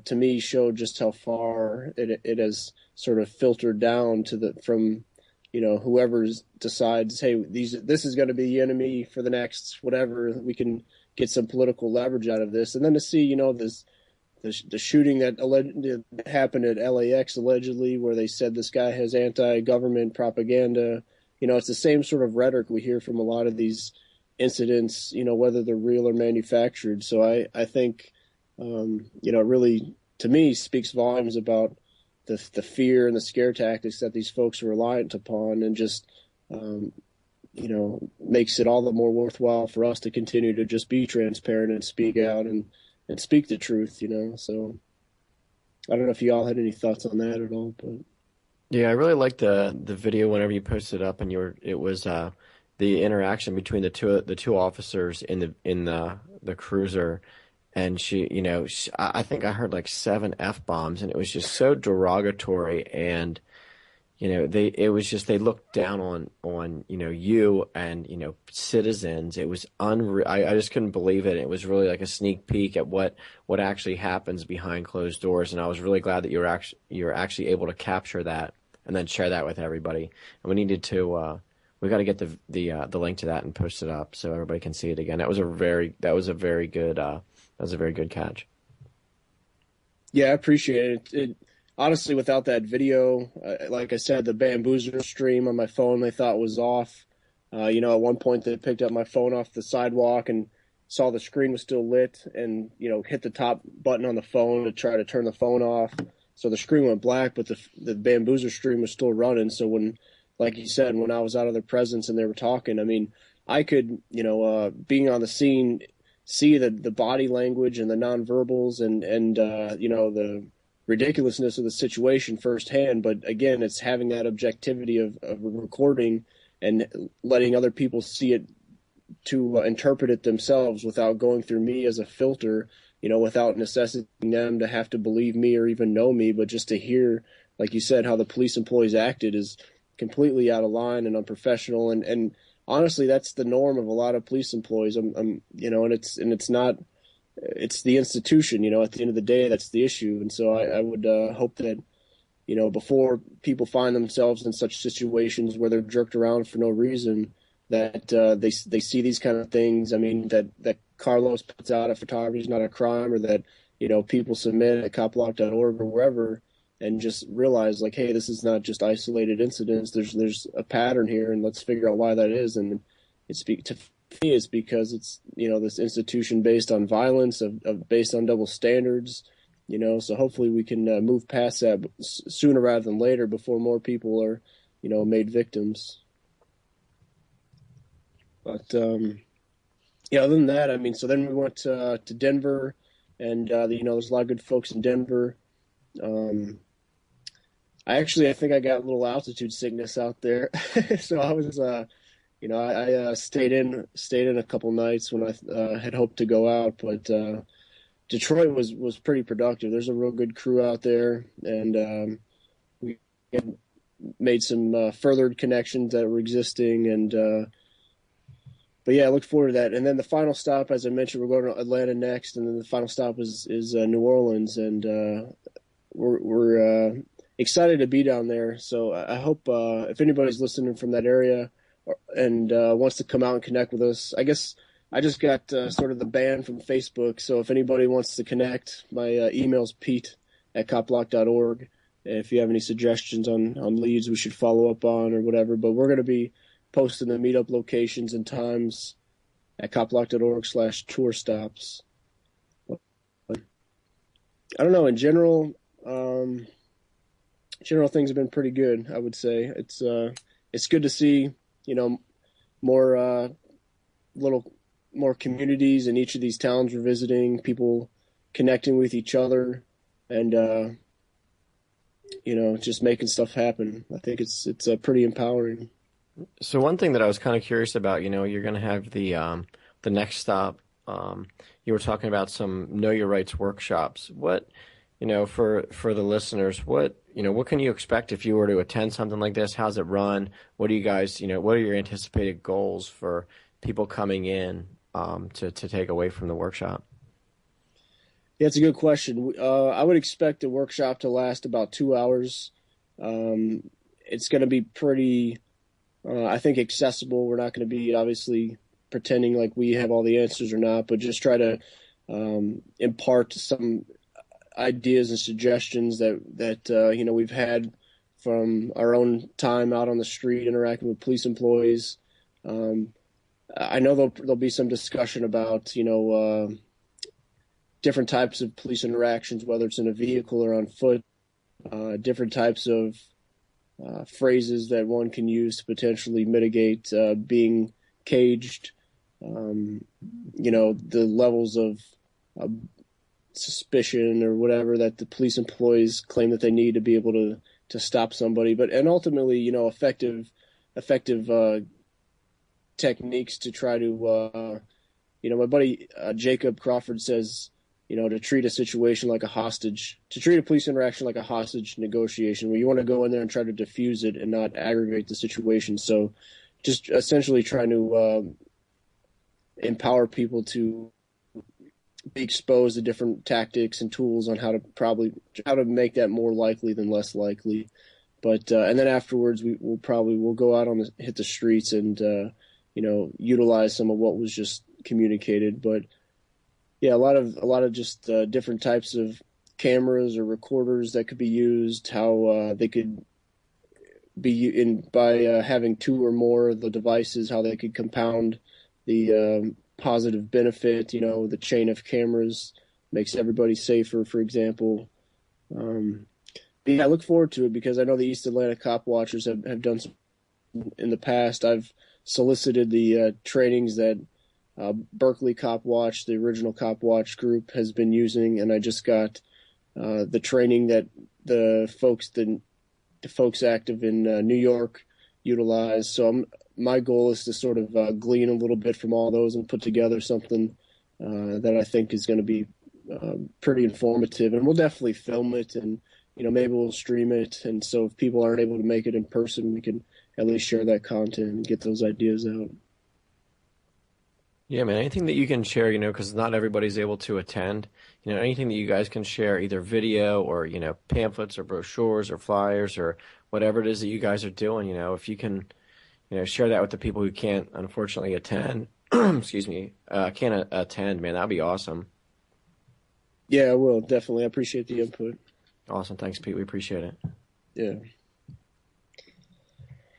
to me showed just how far it has sort of filtered down from whoever decides, hey, this is going to be the enemy for the next whatever, we can get some political leverage out of this. And then to see, the shooting that happened at LAX allegedly, where they said this guy has anti-government propaganda. It's the same sort of rhetoric we hear from a lot of these incidents, whether they're real or manufactured. So I think, really, to me, speaks volumes about the fear and the scare tactics that these folks are reliant upon, and just, makes it all the more worthwhile for us to continue to just be transparent and speak out and speak the truth, So I don't know if you all had any thoughts on that at all, but. Yeah, I really liked the video whenever you posted it up, and it was the interaction between the two officers in the cruiser, and I think I heard like 7 F-bombs, and it was just so derogatory, and they looked down on you and citizens. It was unreal. I just couldn't believe it. It was really like a sneak peek at what actually happens behind closed doors, and I was really glad that you were actually able to capture that and then share that with everybody. And we needed to we got to get the link to that and post it up so everybody can see it again. That was a very good catch. Yeah, I appreciate it. Honestly, without that video, like I said, the bamboozler stream on my phone they thought was off. At one point they picked up my phone off the sidewalk and saw the screen was still lit, and hit the top button on the phone to try to turn the phone off. So the screen went black, but the bamboozler stream was still running. So when, like you said, when I was out of their presence and they were talking, I mean, I could, being on the scene, see the body language and the nonverbals and the ridiculousness of the situation firsthand. But again, it's having that objectivity of recording and letting other people see it to interpret it themselves without going through me as a filter, without necessitating them to have to believe me or even know me, but just to hear, like you said, how the police employees acted is completely out of line and unprofessional. And honestly, that's the norm of a lot of police employees. And it's the institution, at the end of the day, that's the issue. And so I would hope that, before people find themselves in such situations where they're jerked around for no reason, that they see these kind of things. I mean, that Carlos puts out a photography is not a crime, or that, people submit at copblock.org or wherever, and just realize like, hey, this is not just isolated incidents. There's a pattern here, and let's figure out why that is. And to me, it's because it's, this institution based on violence, based on double standards. So hopefully we can move past that sooner rather than later, before more people are, made victims. But other than that, I mean, so then we went to Denver, and there's a lot of good folks in Denver. I think I got a little altitude sickness out there, so I was, I stayed in a couple nights when I had hoped to go out, but Detroit was pretty productive. There's a real good crew out there, and we had made some furthered connections that were existing, and but yeah, I look forward to that. And then the final stop, as I mentioned, we're going to Atlanta next, and then the final stop is New Orleans, and we're excited to be down there. So I hope if anybody's listening from that area and wants to come out and connect with us, I guess I just got sort of the ban from Facebook. So if anybody wants to connect, my email's pete@copblock.org. If you have any suggestions on leads we should follow up on or whatever, but we're going to be posting the meetup locations and times at copblock.org/tour stops. I don't know. In general, things have been pretty good. I would say it's good to see, more communities in each of these towns we're visiting, people connecting with each other, and just making stuff happen. I think it's pretty empowering. So one thing that I was kind of curious about, you're going to have the next stop. You were talking about some Know Your Rights workshops. What, for the listeners, what can you expect if you were to attend something like this? How's it run? What do you guys, what are your anticipated goals for people coming in to take away from the workshop? Yeah, it's a good question. I would expect the workshop to last about 2 hours. It's going to be pretty, I think, accessible. We're not going to be obviously pretending like we have all the answers or not, but just try to impart some ideas and suggestions that we've had from our own time out on the street interacting with police employees. I know there'll be some discussion about different types of police interactions, whether it's in a vehicle or on foot, different types of phrases that one can use to potentially mitigate being caged, the levels of suspicion or whatever that the police employees claim that they need to be able to stop somebody, and ultimately, effective techniques to try to, my buddy Jacob Crawford says, to treat a situation like a hostage, to treat a police interaction like a hostage negotiation, where you want to go in there and try to diffuse it and not aggravate the situation. So just essentially trying to empower people to be exposed to different tactics and tools on how to make that more likely than less likely. But and then afterwards we'll go out hit the streets and utilize some of what was just communicated. But yeah, a lot of just different types of cameras or recorders that could be used, how they could be by having two or more of the devices, how they could compound the positive benefit. The chain of cameras makes everybody safer, for example. Yeah, I look forward to it because I know the East Atlanta Cop Watchers have done some in the past. I've solicited the trainings that Berkeley Cop Watch, the original Cop Watch group, has been using, and I just got the training that the folks active in New York utilize. So my goal is to sort of glean a little bit from all those and put together something that I think is going to be pretty informative. And we'll definitely film it, and maybe we'll stream it. And so if people aren't able to make it in person, we can at least share that content and get those ideas out. Yeah, man, anything that you can share, because not everybody's able to attend, anything that you guys can share, either video or, pamphlets or brochures or flyers or whatever it is that you guys are doing, if you can, share that with the people who can't unfortunately attend. Excuse me, can't attend. Man, that'd be awesome. Yeah, I will definitely. I appreciate the input. Awesome, thanks, Pete. We appreciate it. Yeah.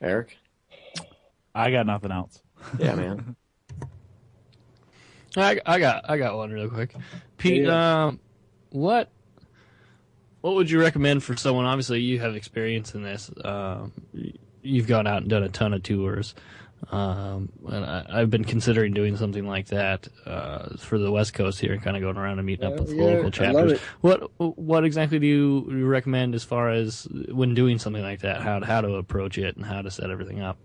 Eric? I got nothing else. Yeah, man. I got one real quick. Pete, what would you recommend for someone? Obviously, you have experience in this. You've gone out and done a ton of tours. And I've been considering doing something like that for the West Coast here, and kind of going around and meeting up with local chapters. What exactly do you recommend as far as when doing something like that? How to approach it and how to set everything up?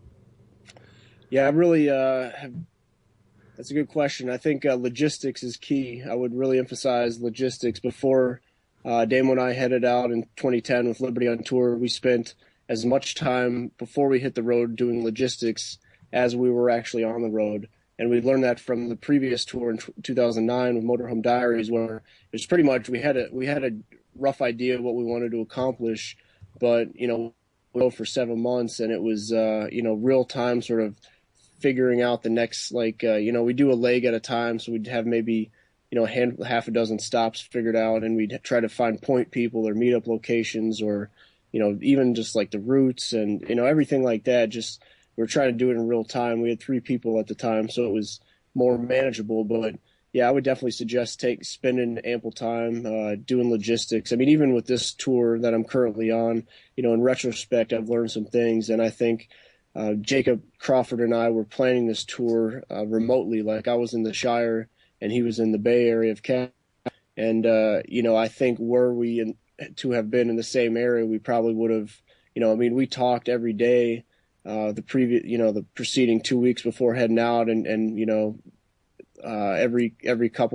Yeah, I really that's a good question. I think logistics is key. I would really emphasize logistics. Before Damo and I headed out in 2010 with Liberty on Tour, we spent as much time before we hit the road doing logistics as we were actually on the road. And we learned that from the previous tour in 2009 with Motorhome Diaries, where it's pretty much we had a rough idea of what we wanted to accomplish, but we go for 7 months, and it was real time sort of figuring out the next, we do a leg at a time, so we'd have maybe half a dozen stops figured out, and we'd try to find point people or meetup locations, or even just like the routes and everything like that. Just we were trying to do it in real time. We had 3 people at the time, so it was more manageable. But yeah, I would definitely suggest spending ample time doing logistics. I mean, even with this tour that I'm currently on, in retrospect, I've learned some things, and I think Jacob Crawford and I were planning this tour remotely. Like, I was in the Shire and he was in the Bay Area of Cal. And, I think were we to have been in the same area, we probably would have, we talked every day the preceding 2 weeks before heading out, and every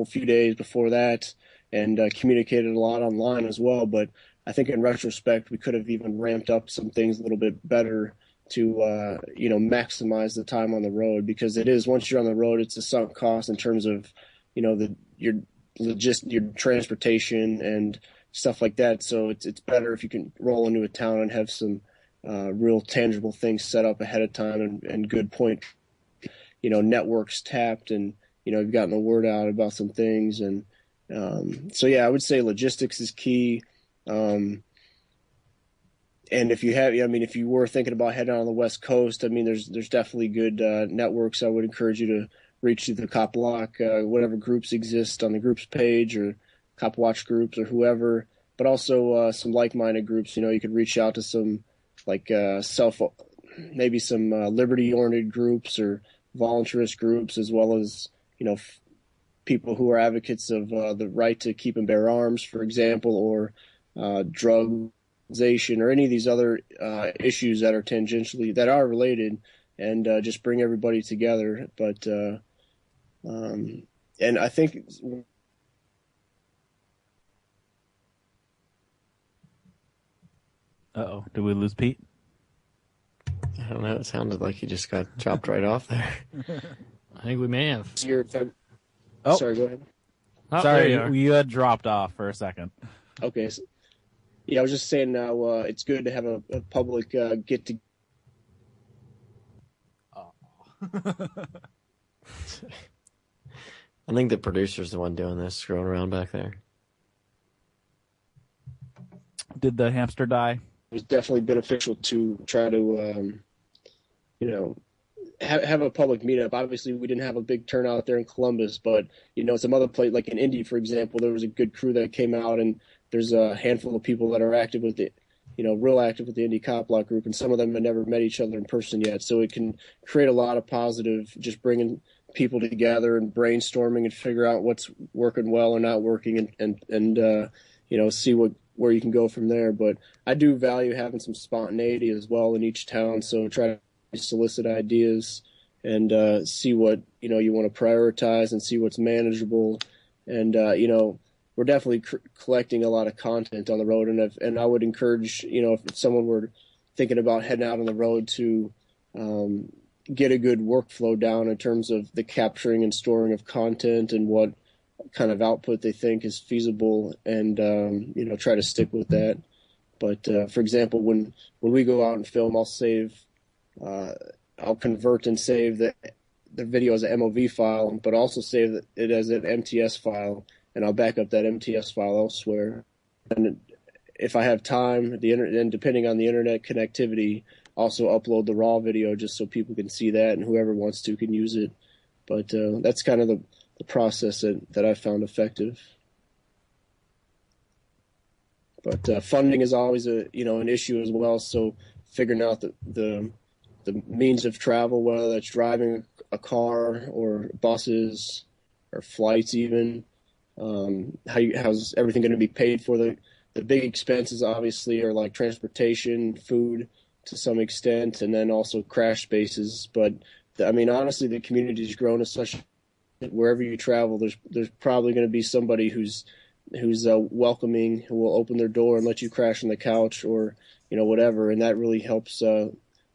few days before that, and communicated a lot online as well. But I think in retrospect, we could have even ramped up some things a little bit better to maximize the time on the road, because it is, once you're on the road, it's a sunk cost in terms of your transportation and stuff like that. So it's better if you can roll into a town and have some real tangible things set up ahead of time, and good point, networks tapped, and you've gotten the word out about some things. And so yeah, I would say logistics is key. And if you were thinking about heading on the West Coast, there's definitely good networks. I would encourage you to reach to the Cop Block, whatever groups exist on the groups page, or Cop Watch groups, or whoever. But also some like-minded groups. You could reach out to some maybe some liberty-oriented groups or voluntarist groups, as well as people who are advocates of the right to keep and bear arms, for example, or drug or any of these other issues that are related, and just bring everybody together. But and I think did we lose Pete? I don't know. It sounded like he just got chopped right off there. I think we may have. Sorry, go ahead. Sorry, you had dropped off for a second. Okay. Yeah, I was just saying now it's good to have a public get to. I think the producer's the one doing this, scrolling around back there. Did the hamster die? It was definitely beneficial to try to, have a public meetup. Obviously, we didn't have a big turnout there in Columbus, but some other place, like in Indy, for example, there was a good crew that came out, and there's a handful of people that are active with it, real active with the Indy Cop Block group, and some of them have never met each other in person yet. So it can create a lot of positive, just bringing people together and brainstorming and figure out what's working well or not working, and see where you can go from there. But I do value having some spontaneity as well in each town, so try to solicit ideas and see what you want to prioritize, and see what's manageable. And we're definitely collecting a lot of content on the road, and I would encourage if someone were thinking about heading out on the road to get a good workflow down in terms of the capturing and storing of content, and what kind of output they think is feasible, and try to stick with that. But for example, when we go out and film, I'll save I'll convert and save the video as an MOV file, but also save it as an MTS file, and I'll back up that MTS file elsewhere. And if I have time, and depending on the internet connectivity, also upload the raw video just so people can see that, and whoever wants to can use it. But that's kind of the process that I found effective. But funding is always an issue as well. So figuring out the means of travel, whether that's driving a car or buses or flights, even how's everything going to be paid for? The big expenses obviously are like transportation, food to some extent, and then also crash spaces. But honestly, the community's grown as such that wherever you travel, there's probably going to be somebody who's welcoming, who will open their door and let you crash on the couch or whatever, and that really helps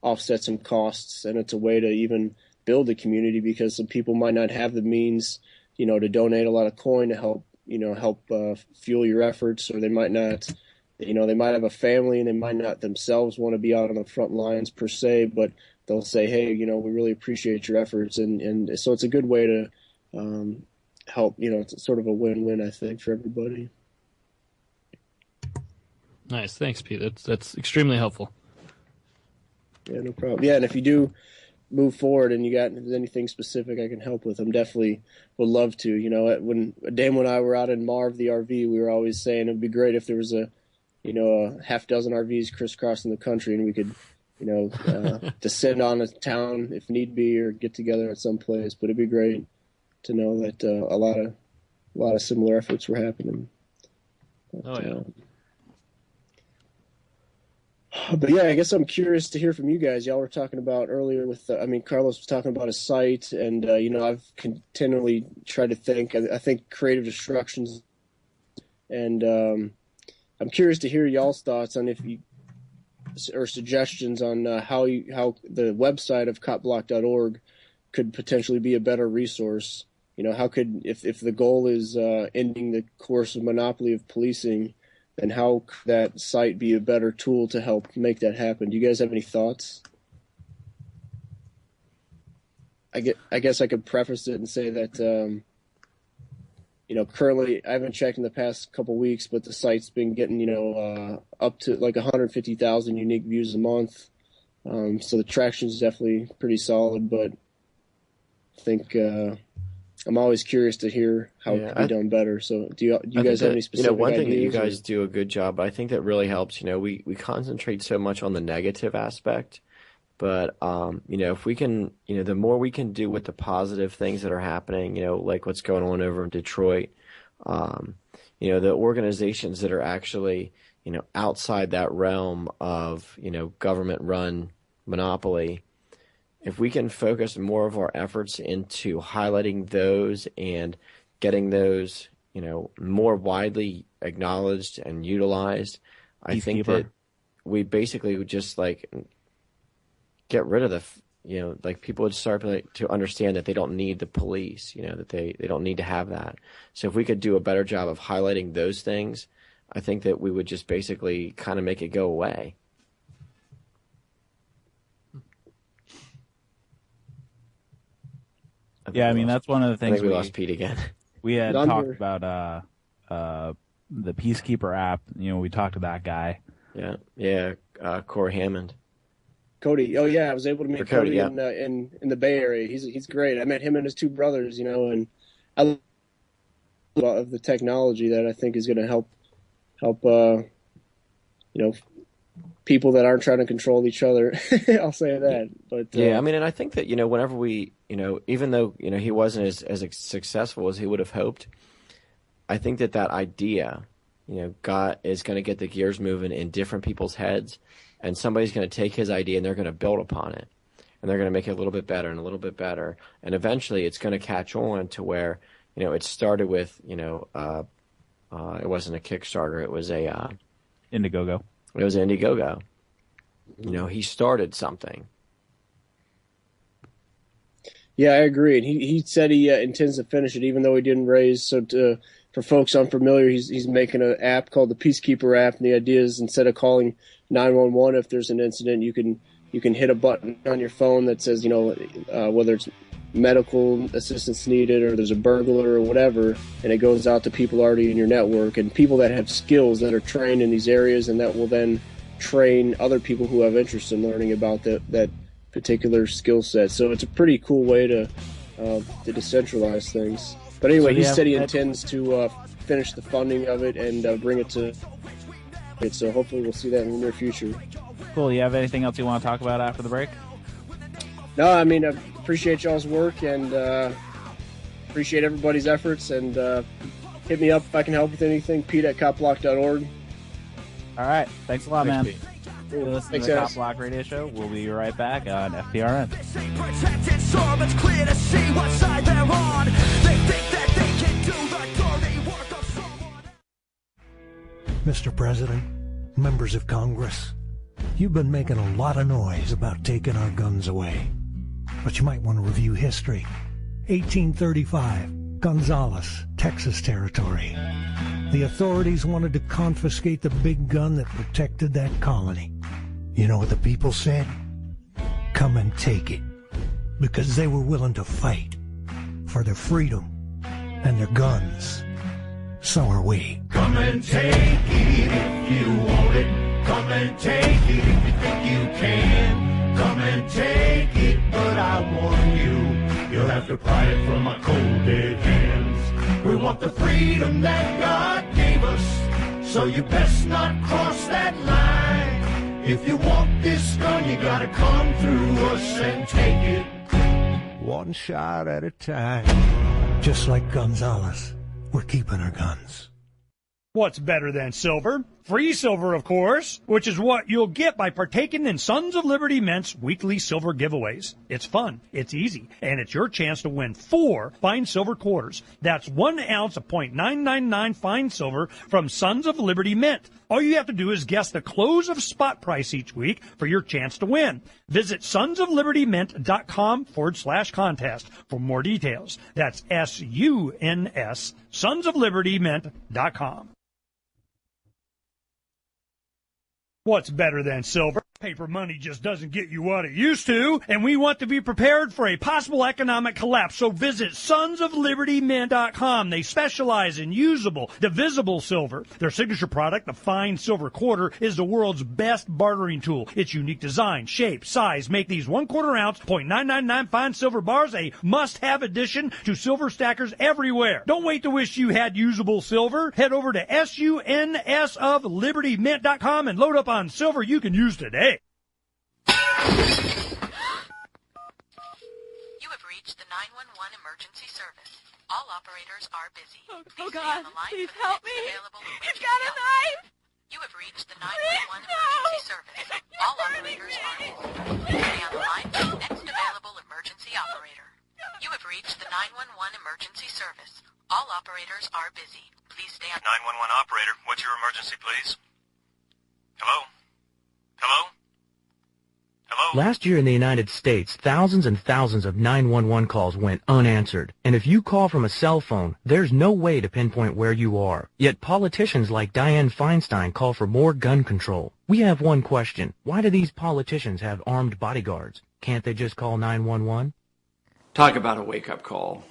offset some costs. And it's a way to even build a community, because some people might not have the means to donate a lot of coin to help fuel your efforts, or they might not, they might have a family and they might not themselves want to be out on the front lines per se, but they'll say, hey, we really appreciate your efforts, and so it's a good way to help. It's sort of a win-win, I think, for everybody. Nice, thanks, Pete. That's extremely helpful. Yeah, no problem. Yeah, and if you do move forward and if there's anything specific I can help with, I'm definitely would love to. When Dan and I were out in Marv, the RV, we were always saying it'd be great if there was a half dozen RVs crisscrossing the country, and we could descend on a town if need be, or get together at some place. But it'd be great to know that a lot of similar efforts were happening. But yeah, I guess I'm curious to hear from you guys. Y'all were talking about earlier with, Carlos was talking about a site, and I've continually tried to think. I think creative destructions, and I'm curious to hear y'all's thoughts on or suggestions on how the website of copblock.org could potentially be a better resource. How could, if the goal is ending the course of monopoly of policing, then how could that site be a better tool to help make that happen? Do you guys have any thoughts? I guess I could preface it and say that currently I haven't checked in the past couple weeks, but the site's been getting up to like 150,000 unique views a month. So the traction is definitely pretty solid, but I think I'm always curious to hear how it can be done better. So do you guys have any specific one thing ideas, that you guys do a good job, I think that really helps. We concentrate so much on the negative aspect, but if we can, the more we can do with the positive things that are happening, like what's going on over in Detroit, the organizations that are actually, outside that realm of, government run monopoly, if we can focus more of our efforts into highlighting those and getting those, more widely acknowledged and utilized, I think that we basically would just get rid of people would start to understand that they don't need the police, that they don't need to have that. So if we could do a better job of highlighting those things, I think that we would just basically kind of make it go away. Yeah, that's one of the things. I think we lost Pete again. We had talked about the Peacekeeper app. We talked to that guy. Yeah, Corey Hammond. Cody. Oh yeah, I was able to meet Cody in the Bay Area. He's great. I met him and his two brothers. And I love of the technology that I think is going to help people that aren't trying to control each other. I'll say that. But and I think that whenever we even though he wasn't as successful as he would have hoped, I think that idea is going to get the gears moving in different people's heads, and somebody's going to take his idea and they're going to build upon it, and they're going to make it a little bit better and a little bit better, and eventually it's going to catch on to where it started with it wasn't a Kickstarter, it was a Indiegogo. It was Indiegogo. He started something. Yeah, I agree. And he said he intends to finish it, even though he didn't raise. So for folks unfamiliar, he's making an app called the Peacekeeper app. And the idea is, instead of calling 911 if there's an incident, you can you can hit a button on your phone that says, whether it's medical assistance needed or there's a burglar or whatever, and it goes out to people already in your network and people that have skills that are trained in these areas, and that will then train other people who have interest in learning about that particular skill set. So it's a pretty cool way to decentralize things. But anyway, he said he intends to finish the funding of it and bring it to it. So hopefully we'll see that in the near future. Cool. You have anything else you want to talk about after the break? No, I mean, I appreciate y'all's work and appreciate everybody's efforts. And hit me up if I can help with anything. Pete@copblock.org. All right. Thanks a lot, man. Pete. You're listening to the Cop Block Radio Show. We'll be right back on FPRN. Mr. President, members of Congress, you've been making a lot of noise about taking our guns away. But you might want to review history. 1835, Gonzales, Texas Territory. The authorities wanted to confiscate the big gun that protected that colony. You know what the people said? Come and take it. Because they were willing to fight for their freedom and their guns. So are we. Come and take it if you want it. Come and take it if you think you can. Come and take it, but I warn you, you'll have to pry it from my cold dead hands. We want the freedom that God gave us, so you best not cross that line. If you want this gun, you gotta come through us and take it. One shot at a time. Just like Gonzales, we're keeping our guns. What's better than silver? Free silver, of course, which is what you'll get by partaking in Sons of Liberty Mint's weekly silver giveaways. It's fun, it's easy, and it's your chance to win 4 fine silver quarters. That's 1 ounce of .999 fine silver from Sons of Liberty Mint. All you have to do is guess the close of spot price each week for your chance to win. Visit sonsoflibertymint.com/contest for more details. That's SUNS, sonsoflibertymint.com. What's better than silver? Paper money just doesn't get you what it used to, and we want to be prepared for a possible economic collapse, so visit sonsoflibertymint.com. They specialize in usable, divisible silver. Their signature product, the fine silver quarter, is the world's best bartering tool. Its unique design, shape, size make these 1/4 ounce .999 fine silver bars a must-have addition to silver stackers everywhere. Don't wait to wish you had usable silver. Head over to SUNSoflibertymint.com and load up on silver you can use today. You have reached the 911 emergency service. All operators are busy. Oh God, please help me. He's got a knife. You have reached the 911 emergency service. All operators are busy. Please stay on the line for the next available emergency operator. You have reached the 911 emergency service. All operators are busy. Please stay on. 911 operator, what's your emergency, please? Hello? Hello? Hello? Last year in the United States, thousands and thousands of 911 calls went unanswered. And if you call from a cell phone, there's no way to pinpoint where you are. Yet politicians like Dianne Feinstein call for more gun control. We have one question. Why do these politicians have armed bodyguards? Can't they just call 911? Talk about a wake-up call.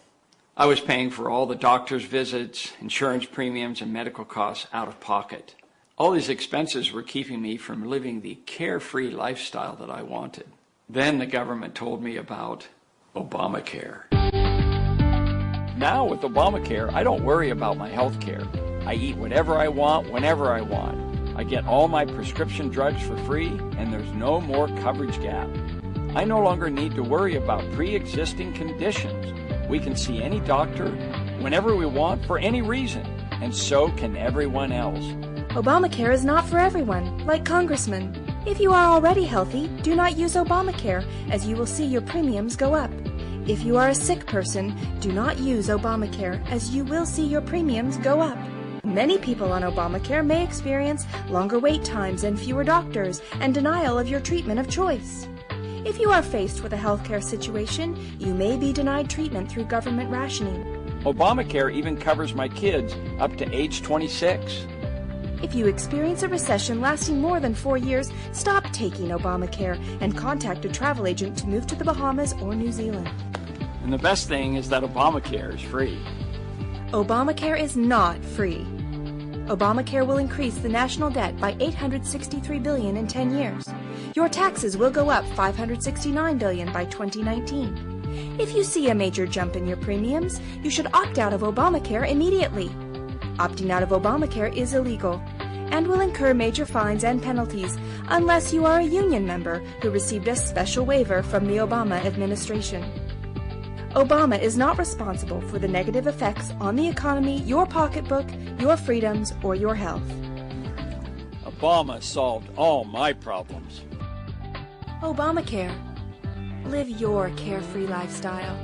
I was paying for all the doctor's visits, insurance premiums, and medical costs out of pocket. All these expenses were keeping me from living the carefree lifestyle that I wanted. Then the government told me about Obamacare. Now with Obamacare, I don't worry about my health care. I eat whatever I want, whenever I want. I get all my prescription drugs for free, and there's no more coverage gap. I no longer need to worry about pre-existing conditions. We can see any doctor whenever we want for any reason, and so can everyone else. Obamacare is not for everyone, like Congressman. If you are already healthy, do not use Obamacare, as you will see your premiums go up. If you are a sick person, do not use Obamacare, as you will see your premiums go up. Many people on Obamacare may experience longer wait times and fewer doctors, and denial of your treatment of choice. If you are faced with a healthcare situation, you may be denied treatment through government rationing. Obamacare even covers my kids up to age 26. If you experience a recession lasting more than 4 years, stop taking Obamacare and contact a travel agent to move to the Bahamas or New Zealand. And the best thing is that Obamacare is free. Obamacare is not free. Obamacare will increase the national debt by $863 billion in 10 years. Your taxes will go up $569 billion by 2019. If you see a major jump in your premiums, you should opt out of Obamacare immediately. Opting out of Obamacare is illegal and will incur major fines and penalties unless you are a union member who received a special waiver from the Obama administration. Obama is not responsible for the negative effects on the economy, your pocketbook, your freedoms, or your health. Obama solved all my problems. Obamacare. Live your carefree lifestyle.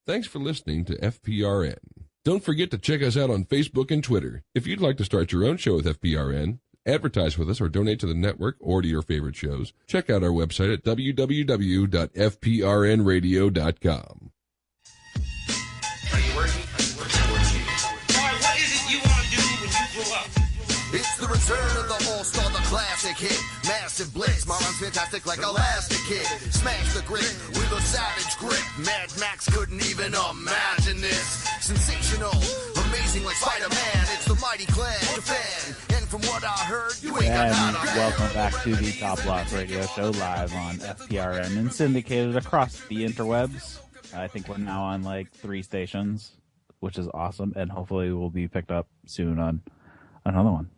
Thanks for listening to FPRN. Don't forget to check us out on Facebook and Twitter. If you'd like to start your own show with FPRN, advertise with us, or donate to the network or to your favorite shows, check out our website at www.fprnradio.com. It's the return of the All-Star, the classic hit. Massive blitz, my rhyme's fantastic like Elastic Kid. Smash the grip with a savage grip. Mad Max couldn't even imagine this. Sensational, amazing like Spider-Man. It's the mighty clan, fan. And from what I heard, you ain't got none of welcome back to the Top Block Radio Show live on FPRN and syndicated across the interwebs. I think we're now on like 3 stations, which is awesome, and hopefully we'll be picked up soon on another one.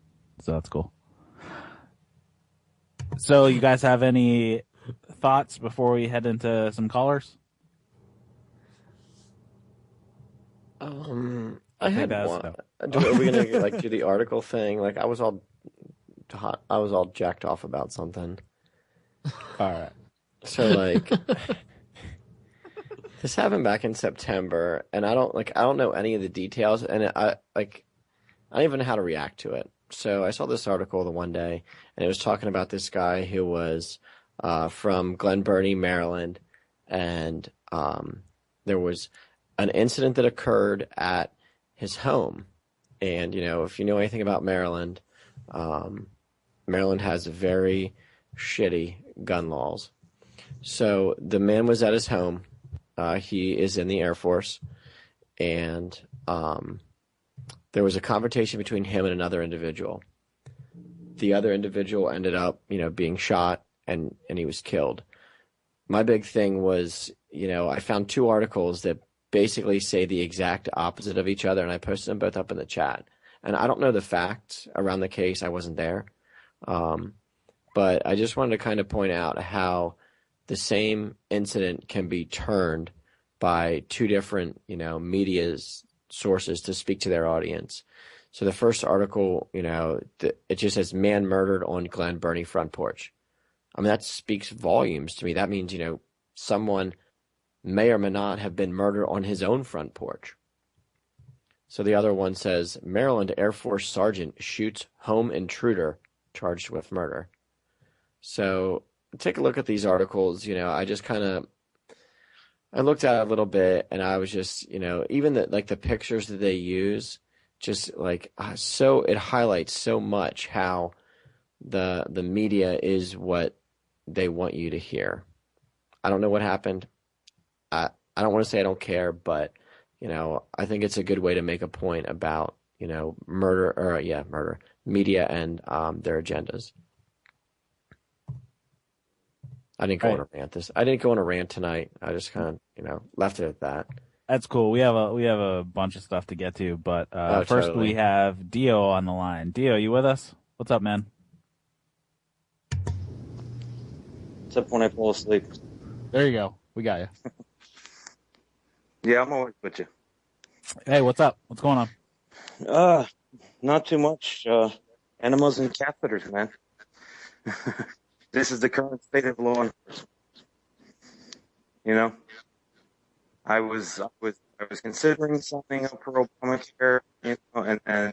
So that's cool. So you guys have any thoughts before we head into some callers? I had one. Are we gonna like do the article thing? Like I was all jacked off about something. All right. So like this happened back in September, and I don't know any of the details, and I don't even know how to react to it. So I saw this article the one day, and it was talking about this guy who was from Glen Burnie, Maryland, and there was an incident that occurred at his home. And, you know, if you know anything about Maryland, Maryland has very shitty gun laws. So the man was at his home. He is in the Air Force, and there was a confrontation between him and another individual. The other individual ended up, you know, being shot, and he was killed. My big thing was, you know, I found 2 articles that basically say the exact opposite of each other, and I posted them both up in the chat. And I don't know the facts around the case. I wasn't there. But I just wanted to kind of point out how the same incident can be turned by 2 different, you know, media's sources to speak to their audience. So the first article, you know, it just says man murdered on Glen Burnie front porch. I mean, that speaks volumes to me. That means, you know, someone may or may not have been murdered on his own front porch. So the other one says Maryland Air Force sergeant shoots home intruder charged with murder. So take a look at these articles. You know, I just kind of, I looked at it a little bit, and I was just, you know, even the pictures that they use, just like so it highlights so much how the media is what they want you to hear. I don't know what happened. I don't want to say I don't care, but you know, I think it's a good way to make a point about, you know, murder, media and their agendas. I didn't go on a rant. I didn't go on a rant tonight. I just kind of, you know, left it at that. That's cool. We have a bunch of stuff to get to, but first we have Dio on the line. Dio, you with us? What's up, man? Except when I fall asleep. There you go. We got you. Yeah, I'm always with you. Hey, what's up? What's going on? Not too much. Enemas and catheters, man. This is the current state of law enforcement. You know, I was considering signing up for Obamacare, you know, and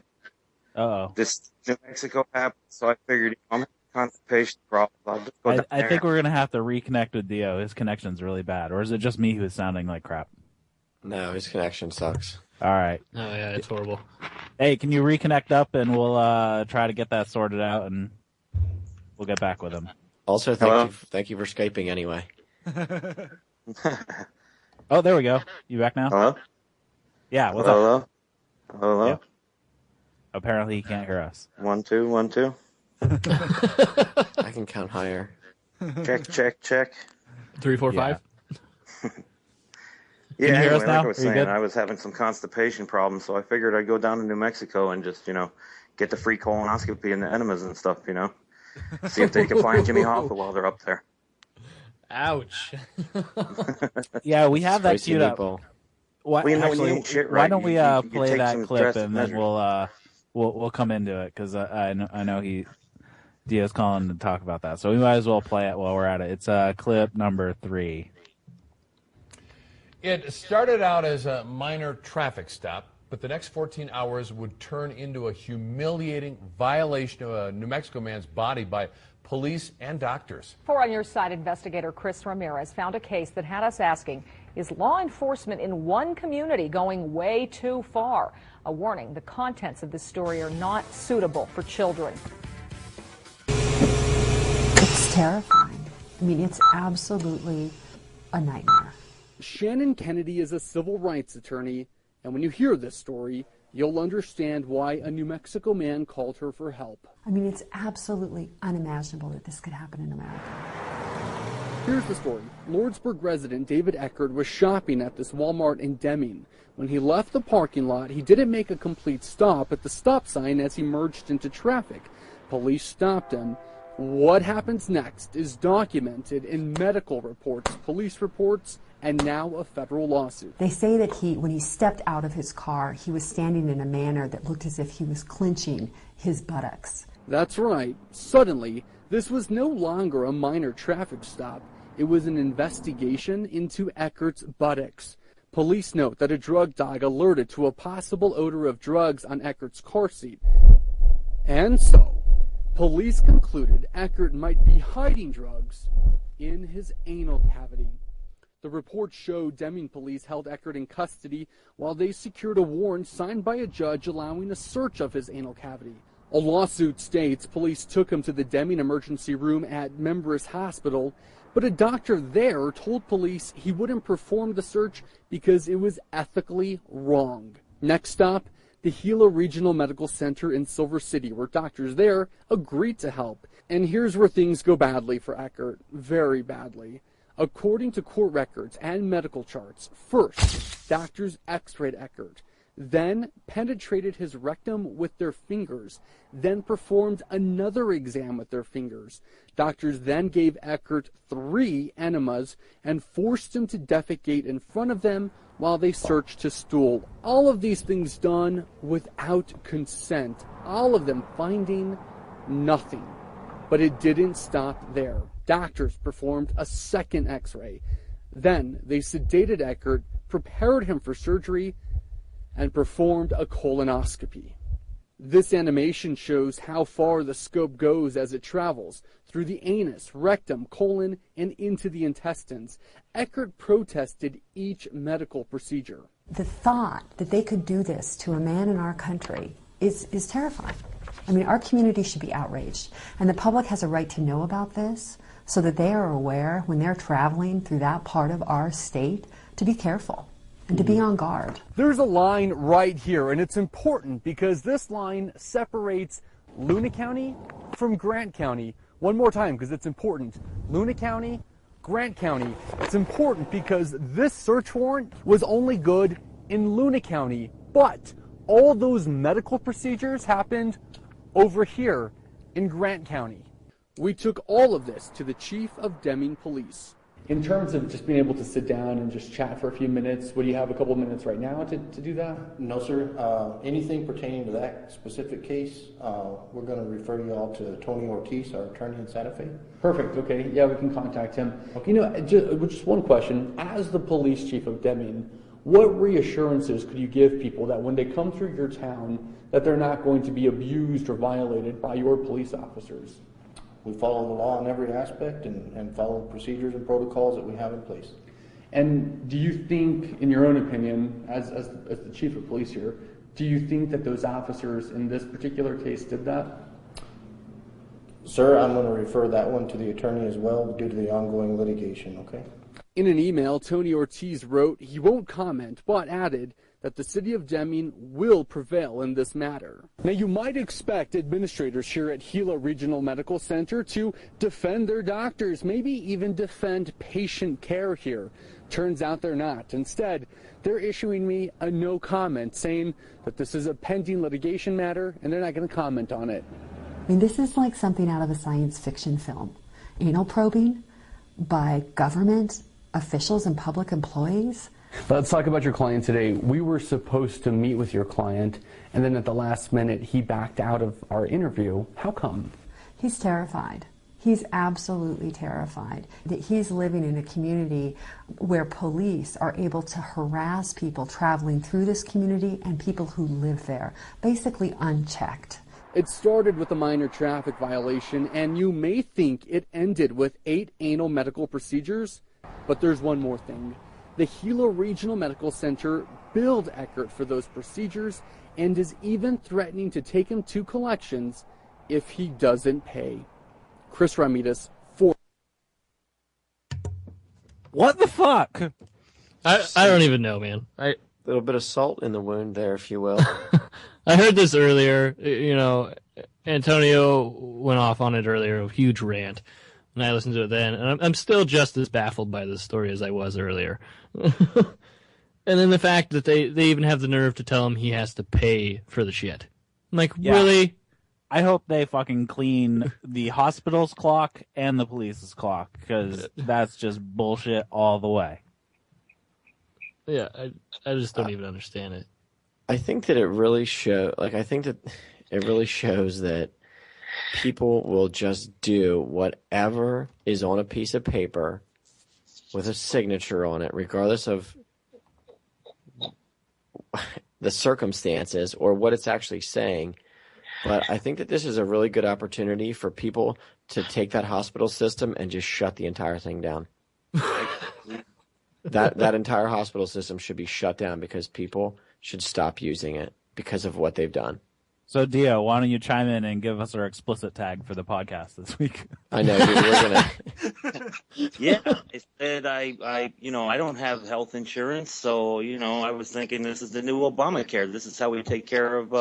this New Mexico happened, so I figured I'm having constipation problems. I'll just go down I there. think we're gonna have to reconnect with Dio. His connection's really bad, or is it just me who's sounding like crap? No, his connection sucks. All right. Oh, yeah, it's horrible. Hey, can you reconnect up and we'll try to get that sorted out and we'll get back with him. Also, thank you for Skyping anyway. Oh, there we go. You back now? Hello? Yeah, what's Hello? up? Hello? Yep. Apparently he can't hear us. 1 2 1 2. I can count higher. Check. 3 4 5. Yeah, Can you hear anyway, us now? like I was Are you saying, good? I was having some constipation problems, so I figured I'd go down to New Mexico and just, get the free colonoscopy and the enemas and stuff, See if they can find Jimmy Hoffa while they're up there. Ouch. Yeah, we have that Spicy queued up. meatball. Why, Well, you know, when you actually, eat shit why right, don't we you play take that some clip drastic and then measures. we'll come into it because I know Dio's calling to talk about that, so we might as well play it while we're at it. It's clip number 3. It started out as a minor traffic stop, but the next 14 hours would turn into a humiliating violation of a New Mexico man's body by police and doctors. For On Your Side investigator Chris Ramirez found a case that had us asking, is law enforcement in one community going way too far? A warning, the contents of this story are not suitable for children. It's terrifying. I mean, it's absolutely a nightmare. Shannon Kennedy is a civil rights attorney, and when you hear this story, you'll understand why a New Mexico man called her for help. I mean, it's absolutely unimaginable that this could happen in America. Here's the story. Lordsburg resident David Eckert was shopping at this Walmart in Deming. When he left the parking lot, he didn't make a complete stop at the stop sign as he merged into traffic. Police stopped him. What happens next is documented in medical reports, police reports, and now a federal lawsuit. They say that when he stepped out of his car, he was standing in a manner that looked as if he was clenching his buttocks. That's right. Suddenly, this was no longer a minor traffic stop. It was an investigation into Eckert's buttocks. Police note that a drug dog alerted to a possible odor of drugs on Eckert's car seat. And so, police concluded Eckert might be hiding drugs in his anal cavity. The report showed Deming police held Eckert in custody while they secured a warrant signed by a judge allowing a search of his anal cavity. A lawsuit states police took him to the Deming emergency room at Membris Hospital, but a doctor there told police he wouldn't perform the search because it was ethically wrong. Next stop, the Gila Regional Medical Center in Silver City, where doctors there agreed to help. And here's where things go badly for Eckert, very badly. According to court records and medical charts, first, doctors x-rayed Eckert, then penetrated his rectum with their fingers, then performed another exam with their fingers. Doctors then gave Eckert 3 enemas and forced him to defecate in front of them while they searched his stool. All of these things done without consent, all of them finding nothing. But it didn't stop there. Doctors performed a second x-ray. Then they sedated Eckert, prepared him for surgery, and performed a colonoscopy. This animation shows how far the scope goes as it travels through the anus, rectum, colon, and into the intestines. Eckert protested each medical procedure. The thought that they could do this to a man in our country is terrifying. I mean, our community should be outraged, and the public has a right to know about this so that they are aware when they're traveling through that part of our state to be careful and to be on guard. There's a line right here, and it's important because this line separates Luna County from Grant County. One more time because it's important. Luna County, Grant County. It's important because this search warrant was only good in Luna County, but all those medical procedures happened over here in Grant County. We took all of this to the chief of Deming Police. In terms of just being able to sit down and just chat for a few minutes, would you have a couple minutes right now to do that? No, sir. Anything pertaining to that specific case, we're going to refer you all to Tony Ortiz, our attorney in Santa Fe. Perfect. Okay. Yeah, we can contact him. Okay. You know, just one question. As the police chief of Deming, what reassurances could you give people that when they come through your town, that they're not going to be abused or violated by your police officers? We follow the law in every aspect and follow the procedures and protocols that we have in place. And do you think, in your own opinion, as the chief of police here, do you think that those officers in this particular case did that? Sir, I'm going to refer that one to the attorney as well due to the ongoing litigation, okay? In an email, Tony Ortiz wrote he won't comment, but added that the city of Deming will prevail in this matter. Now, you might expect administrators here at Gila Regional Medical Center to defend their doctors, maybe even defend patient care here. Turns out they're not. Instead, they're issuing me a no comment, saying that this is a pending litigation matter and they're not going to comment on it. I mean, this is like something out of a science fiction film. Anal probing by government officials and public employees. Let's talk about your client today. We were supposed to meet with your client, and then at the last minute, he backed out of our interview. How come? He's terrified. He's absolutely terrified that he's living in a community where police are able to harass people traveling through this community and people who live there, basically unchecked. It started with a minor traffic violation, and you may think it ended with 8 anal medical procedures, but there's one more thing. The Gila Regional Medical Center billed Eckert for those procedures and is even threatening to take him to collections if he doesn't pay. Chris Ramirez, for... What the fuck? I don't even know, man. A little bit of salt in the wound there, if you will. I heard this earlier. You know, Antonio went off on it earlier, a huge rant. And I listened to it then, and I'm still just as baffled by this story as I was earlier. And then the fact that they even have the nerve to tell him he has to pay for the shit. I'm like, Yeah. Really? I hope they fucking clean the hospital's clock and the police's clock, because that's just bullshit all the way. Yeah, I just don't even understand it. I think that it really shows that people will just do whatever is on a piece of paper with a signature on it, regardless of the circumstances or what it's actually saying. But I think that this is a really good opportunity for people to take that hospital system and just shut the entire thing down. That entire hospital system should be shut down because people should stop using it because of what they've done. So, Dio, why don't you chime in and give us our explicit tag for the podcast this week? I know, dude, we're gonna. Yeah, I said I don't have health insurance, so I was thinking this is the new Obamacare. This is how we take care of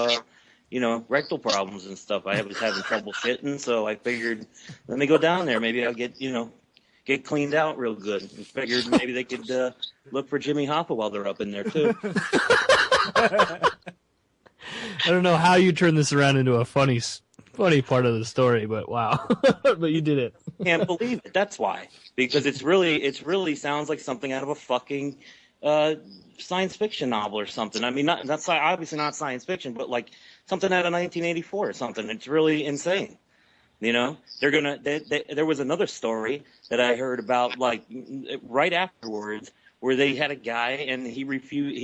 rectal problems and stuff. I was having trouble shitting, so I figured let me go down there. Maybe I'll get cleaned out real good. And figured maybe they could look for Jimmy Hoffa while they're up in there too. I don't know how you turn this around into a funny part of the story, but wow. But you did it. Can't believe it. That's why. Because it's really sounds like something out of a fucking science fiction novel or something. I mean, that's obviously not science fiction, but like something out of 1984 or something. It's really insane. There was another story that I heard about like right afterwards where they had a guy and he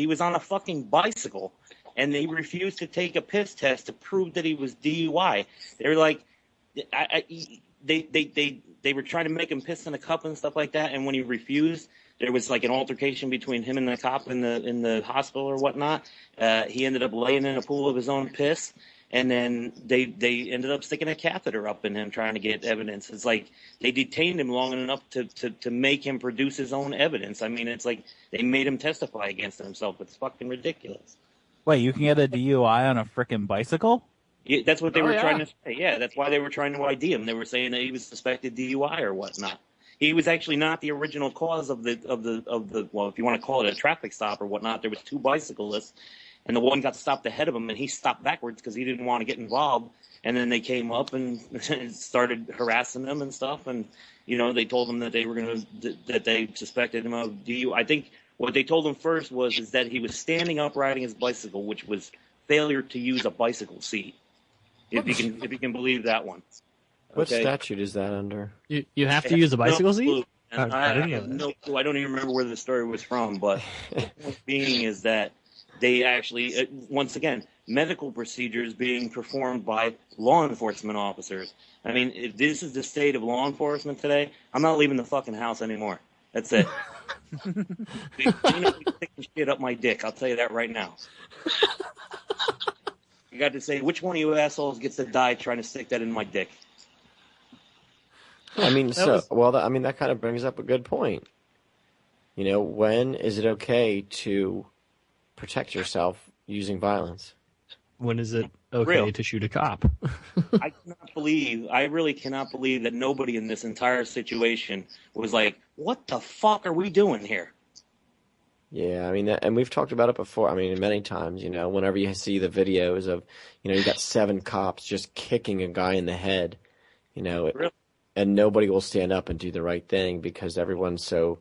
was on a fucking bicycle and they refused to take a piss test to prove that he was DUI. They were like, they were trying to make him piss in a cup and stuff like that. And when he refused, there was like an altercation between him and the cop in the hospital or whatnot. He ended up laying in a pool of his own piss. And then they ended up sticking a catheter up in him trying to get evidence. It's like they detained him long enough to make him produce his own evidence. I mean, it's like they made him testify against himself. It's fucking ridiculous. Wait, you can get a DUI on a frickin' bicycle? Yeah, that's what they were trying to say. Yeah, that's why they were trying to ID him. They were saying that he was suspected DUI or whatnot. He was actually not the original cause of the well, if you want to call it a traffic stop or whatnot. There was 2 bicyclists. And the one got stopped ahead of him, and he stopped backwards because he didn't want to get involved. And then they came up and started harassing him and stuff. And they told him that that they suspected him of DUI. I think what they told him first is that he was standing up riding his bicycle, which was failure to use a bicycle seat. If you can believe that one. What statute is that under? You have to use a bicycle seat? And I have no clue. I don't even remember where the story was from, but the point being is that they actually, once again, medical procedures being performed by law enforcement officers. I mean, if this is the state of law enforcement today, I'm not leaving the fucking house anymore. That's it. Ain't nobody sticking shit up my dick. I'll tell you that right now. You got to say, which one of you assholes gets to die trying to stick that in my dick? I mean, that kind of brings up a good point. You know, when is it okay to protect yourself using violence? When is it okay to shoot a cop? I really cannot believe that nobody in this entire situation was like, what the fuck are we doing here? Yeah, I mean, and we've talked about it before. I mean, many times, you know, whenever you see the videos of, you know, you got 7 cops just kicking a guy in the head, you know, and nobody will stand up and do the right thing because everyone's so,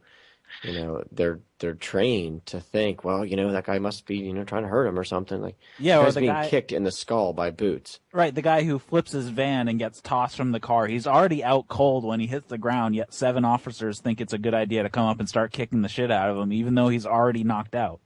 you know, they're trained to think, well, you know, that guy must be, you know, trying to hurt him or something. Like, yeah, or the guy being kicked in the skull by boots. Right, the guy who flips his van and gets tossed from the car. He's already out cold when he hits the ground, yet 7 officers think it's a good idea to come up and start kicking the shit out of him, even though he's already knocked out.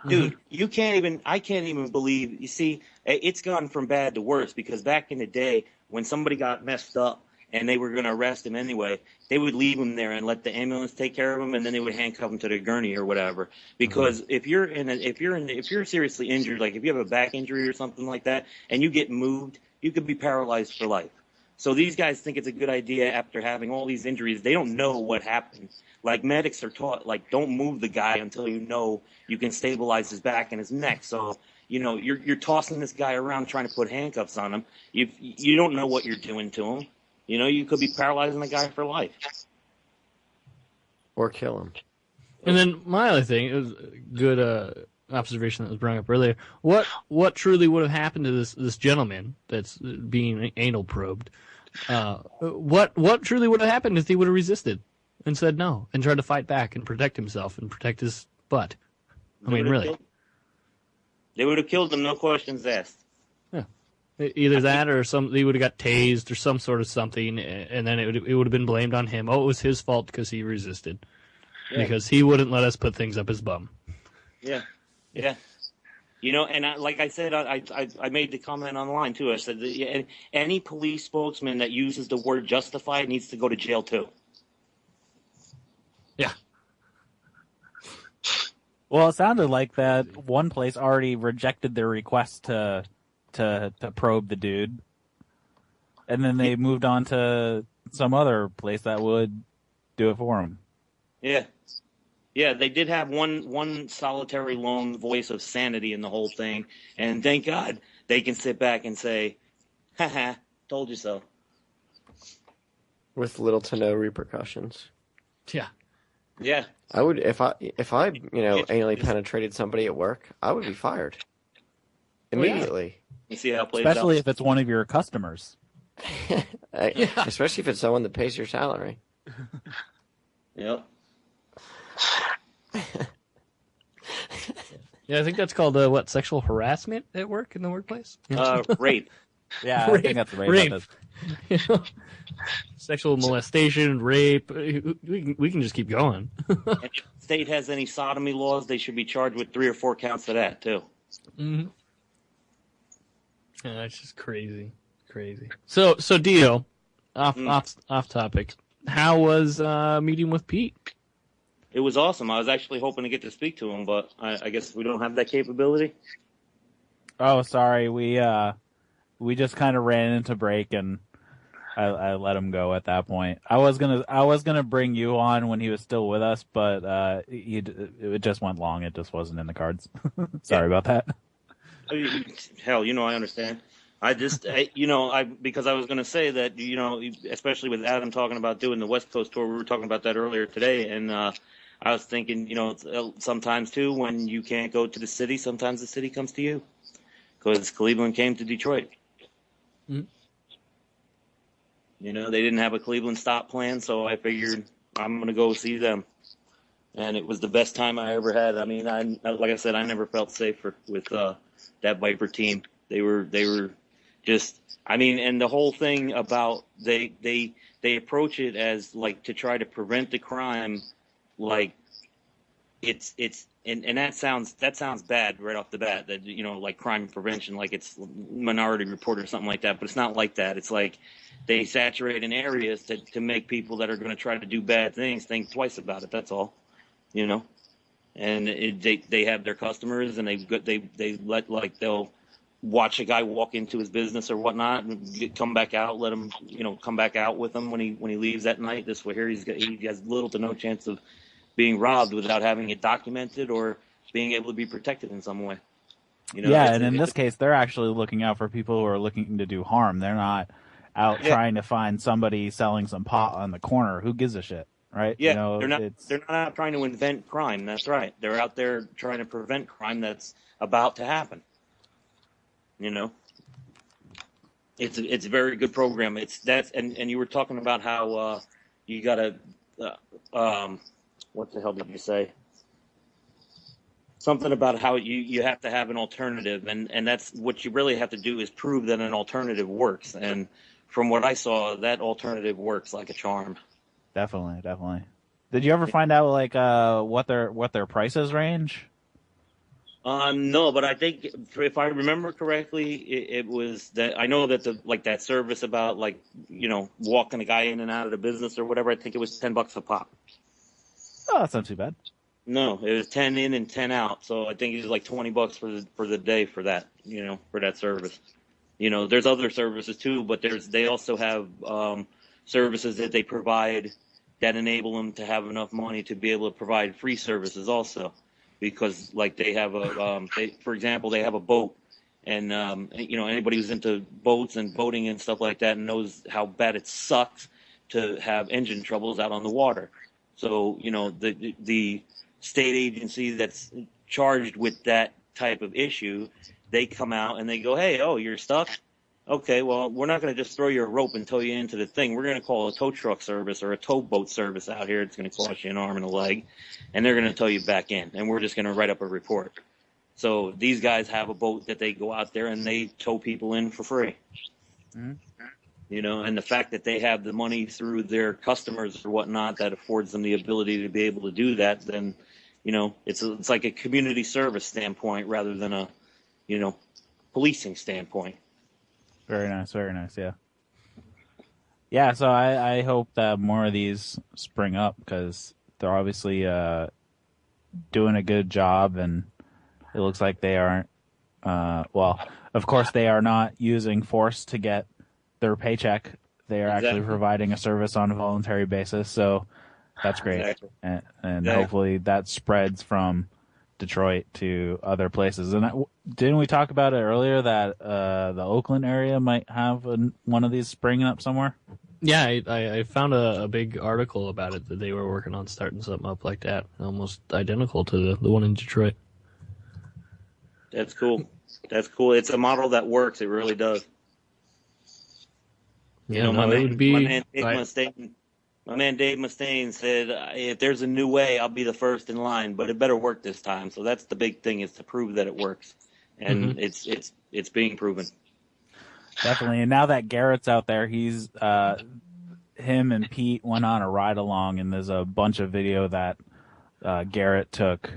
Dude, I can't even believe, you see, it's gone from bad to worse because back in the day when somebody got messed up and they were going to arrest him anyway, they would leave him there and let the ambulance take care of him, and then they would handcuff him to the gurney or whatever. Because if you're seriously injured, like if you have a back injury or something like that, and you get moved, you could be paralyzed for life. So these guys think it's a good idea after having all these injuries. They don't know what happened. Like medics are taught, like don't move the guy until you know you can stabilize his back and his neck. So you know you're tossing this guy around trying to put handcuffs on him. You don't know what you're doing to him. You know, you could be paralyzing the guy for life. Or kill him. And then my other thing, it was a good observation that was brought up earlier. What truly would have happened to this gentleman that's being anal probed? What truly would have happened if he would have resisted and said no and tried to fight back and protect himself and protect his butt? I mean, really. They would have killed him, no questions asked. Either that or he would have got tased or some sort of something, and then it would have been blamed on him. Oh, it was his fault because he resisted. Yeah. Because he wouldn't let us put things up his bum. Yeah. You know, and like I said, I made the comment online, too. I said that any police spokesman that uses the word justified needs to go to jail, too. Yeah. Well, it sounded like that one place already rejected their request to probe the dude, and then they moved on to some other place that would do it for him. Yeah, they did have one solitary lone voice of sanity in the whole thing, and thank God they can sit back and say, "Haha, told you so," with little to no repercussions. Yeah. I would if I anally penetrated somebody at work, I would be fired immediately. You see how it plays especially out? If it's one of your customers. Especially if it's someone that pays your salary. Yep. Yeah, I think that's called sexual harassment at work in the workplace. Rape. Yeah, I think that's rape. You know, sexual molestation, rape. We can just keep going. And if the state has any sodomy laws, they should be charged with 3 or 4 counts of that too. Mm-hmm. Yeah, that's just crazy. So Dio, off topic. How was meeting with Pete? It was awesome. I was actually hoping to get to speak to him, but I guess we don't have that capability. Oh, sorry. We just kind of ran into break, and I let him go at that point. I was gonna bring you on when he was still with us, but it just went long. It just wasn't in the cards. Sorry about that. Hell, I understand. Because I was going to say that, especially with Adam talking about doing the West Coast tour, we were talking about that earlier today, and I was thinking, sometimes too, when you can't go to the city, sometimes the city comes to you, because Cleveland came to Detroit. Mm-hmm. They didn't have a Cleveland stop plan, so I figured I'm going to go see them. And it was the best time I ever had. I mean, like I said, I never felt safer with that Viper team. They were just, and the whole thing about they approach it as like to try to prevent the crime, like it's and that sounds bad right off the bat, that like crime prevention, like it's Minority Report or something like that, but it's not like that. It's like they saturate in areas to make people that are going to try to do bad things think twice about it. That's all. you know. And they have their customers, and they'll watch a guy walk into his business or whatnot, and come back out. Let him, come back out with him when he leaves at night. This way here, he has little to no chance of being robbed without having it documented or being able to be protected in some way. And in this case, they're actually looking out for people who are looking to do harm. They're not out trying to find somebody selling some pot on the corner. Who gives a shit? Right? Yeah, they're not out trying to invent crime. That's right. They're out there trying to prevent crime that's about to happen. It's a very good program. And you were talking about how you gotta what the hell did you say? Something about how you have to have an alternative, and that's what you really have to do is prove that an alternative works. And from what I saw, that alternative works like a charm. Definitely. Did you ever find out what their prices range? No, but I think if I remember correctly, it was that I know that that service about walking a guy in and out of the business or whatever. I think it was $10 a pop. Oh, that's not too bad. No, it was 10 in and 10 out. So I think it was like $20 for the day for that, for that service. There's other services too, but they also have services that they provide that enable them to have enough money to be able to provide free services also, because they have for example, they have a boat, and anybody who's into boats and boating and stuff like that knows how bad it sucks to have engine troubles out on the water. So the state agency that's charged with that type of issue, they come out and they go, hey, you're stuck? Okay, well, we're not going to just throw you a rope and tow you into the thing. We're going to call a tow truck service or a towboat service out here. It's going to cost you an arm and a leg, and they're going to tow you back in, and we're just going to write up a report. So these guys have a boat that they go out there and they tow people in for free. Mm-hmm. And the fact that they have the money through their customers or whatnot that affords them the ability to be able to do that, then, it's like a community service standpoint rather than a, policing standpoint. Very nice, yeah. Yeah, so I hope that more of these spring up, because they're obviously doing a good job, and it looks like they aren't, of course they are not using force to get their paycheck. They are actually providing a service on a voluntary basis, so that's great. Exactly. And hopefully that spreads from Detroit to other places. And didn't we talk about it earlier that the Oakland area might have one of these springing up somewhere? Yeah, I found a big article about it that they were working on starting something up like that, almost identical to the one in Detroit. That's cool. It's a model that works. It really does. Yeah, my man Dave Mustaine said, if there's a new way, I'll be the first in line, but it better work this time. So that's the big thing, is to prove that it works. And it's being proven. Definitely. And now that Garrett's out there, he's him and Pete went on a ride along, and there's a bunch of video that Garrett took.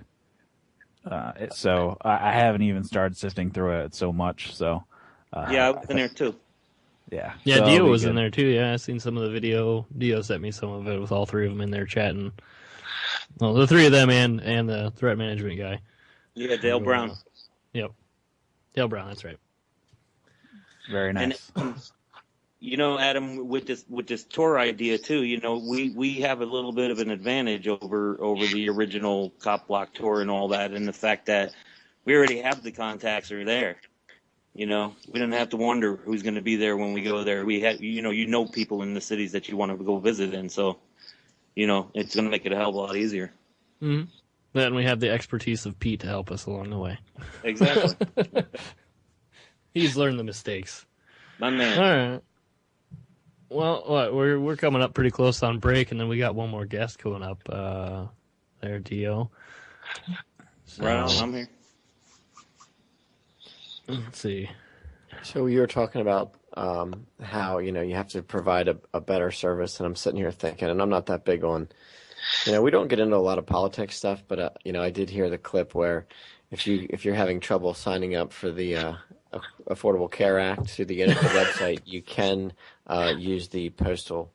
So I haven't even started sifting through it so much. So I was in there too. Yeah. Yeah, so Dio was in there too. Yeah, I seen some of the video. Dio sent me some of it with all three of them in there chatting. Well, the three of them and the threat management guy. Yeah, Dale Brown. Yep. Dale Brown, that's right. Very nice. And, Adam, with this tour idea too, we have a little bit of an advantage over the original Cop Block tour and all that, and the fact that we already have the contacts are there. We don't have to wonder who's going to be there when we go there. We have, people in the cities that you want to go visit in, so it's going to make it a hell of a lot easier. Mm-hmm. Then we have the expertise of Pete to help us along the way. Exactly. He's learned the mistakes. My man. All right. Well, we're coming up pretty close on break, and then we got one more guest coming up. There, Dio. So, right on, I'm here. Let's see. So you were talking about how you have to provide a better service, and I'm sitting here thinking, and I'm not that big on, we don't get into a lot of politics stuff, but I did hear the clip where if you're having trouble signing up for the Affordable Care Act through the website, you can use the postal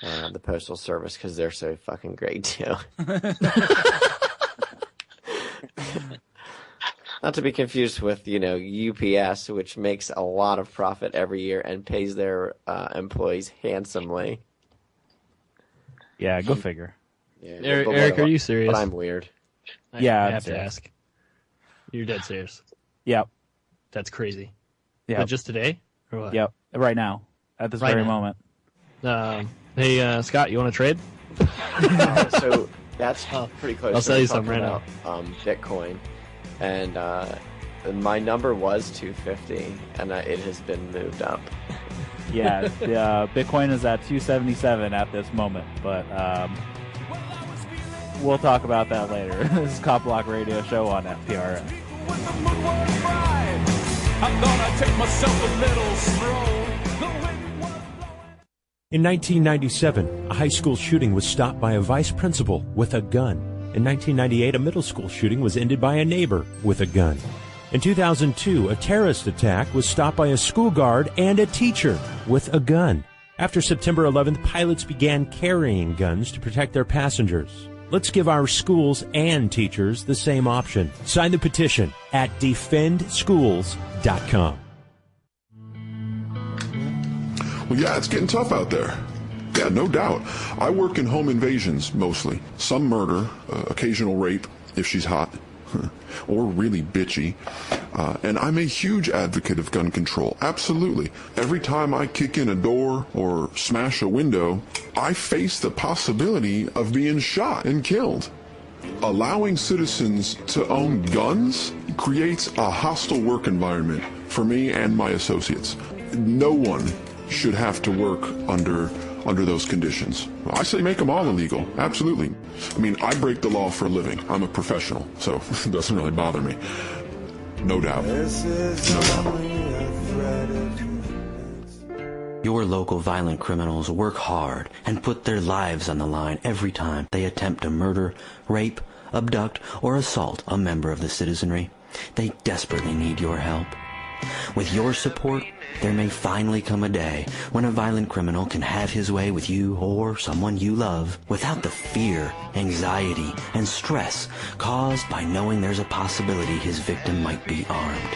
the Postal Service because they're so fucking great too. Not to be confused with, UPS, which makes a lot of profit every year and pays their employees handsomely. Yeah, go figure. Yeah, Eric, are you serious? But I'm weird. I Yeah, have to serious. ask. You're dead serious. Yep. That's crazy. Yep. But just today? Or what? Yep. Right now. At this Right very now. moment. Hey, Scott, you want to trade? So that's pretty close. I'll to tell you talking something right about, Bitcoin, and my number was 250, and it has been moved up. Yeah, Bitcoin is at 277 at this moment, but we'll talk about that later. This is Copblock Radio Show on FPRN. I thought I'd take myself a little stroll. In 1997, a high school shooting was stopped by a vice principal with a gun. In 1998, a middle school shooting was ended by a neighbor with a gun. In 2002, a terrorist attack was stopped by a school guard and a teacher with a gun. After September 11th, pilots began carrying guns to protect their passengers. Let's give our schools and teachers the same option. Sign the petition at defendschools.com. Well, yeah, it's getting tough out there. Yeah, no doubt. I work in home invasions, mostly. Some murder, occasional rape, if she's hot, or really bitchy. And I'm a huge advocate of gun control, absolutely. Every time I kick in a door or smash a window, I face the possibility of being shot and killed. Allowing citizens to own guns creates a hostile work environment for me and my associates. No one should have to work under those conditions. I say make them all illegal, absolutely. I mean, I break the law for a living. I'm a professional, so it doesn't really bother me. No doubt. No doubt. Your local violent criminals work hard and put their lives on the line every time they attempt to murder, rape, abduct, or assault a member of the citizenry. They desperately need your help. With your support, there may finally come a day when a violent criminal can have his way with you or someone you love without the fear, anxiety, and stress caused by knowing there's a possibility his victim might be armed.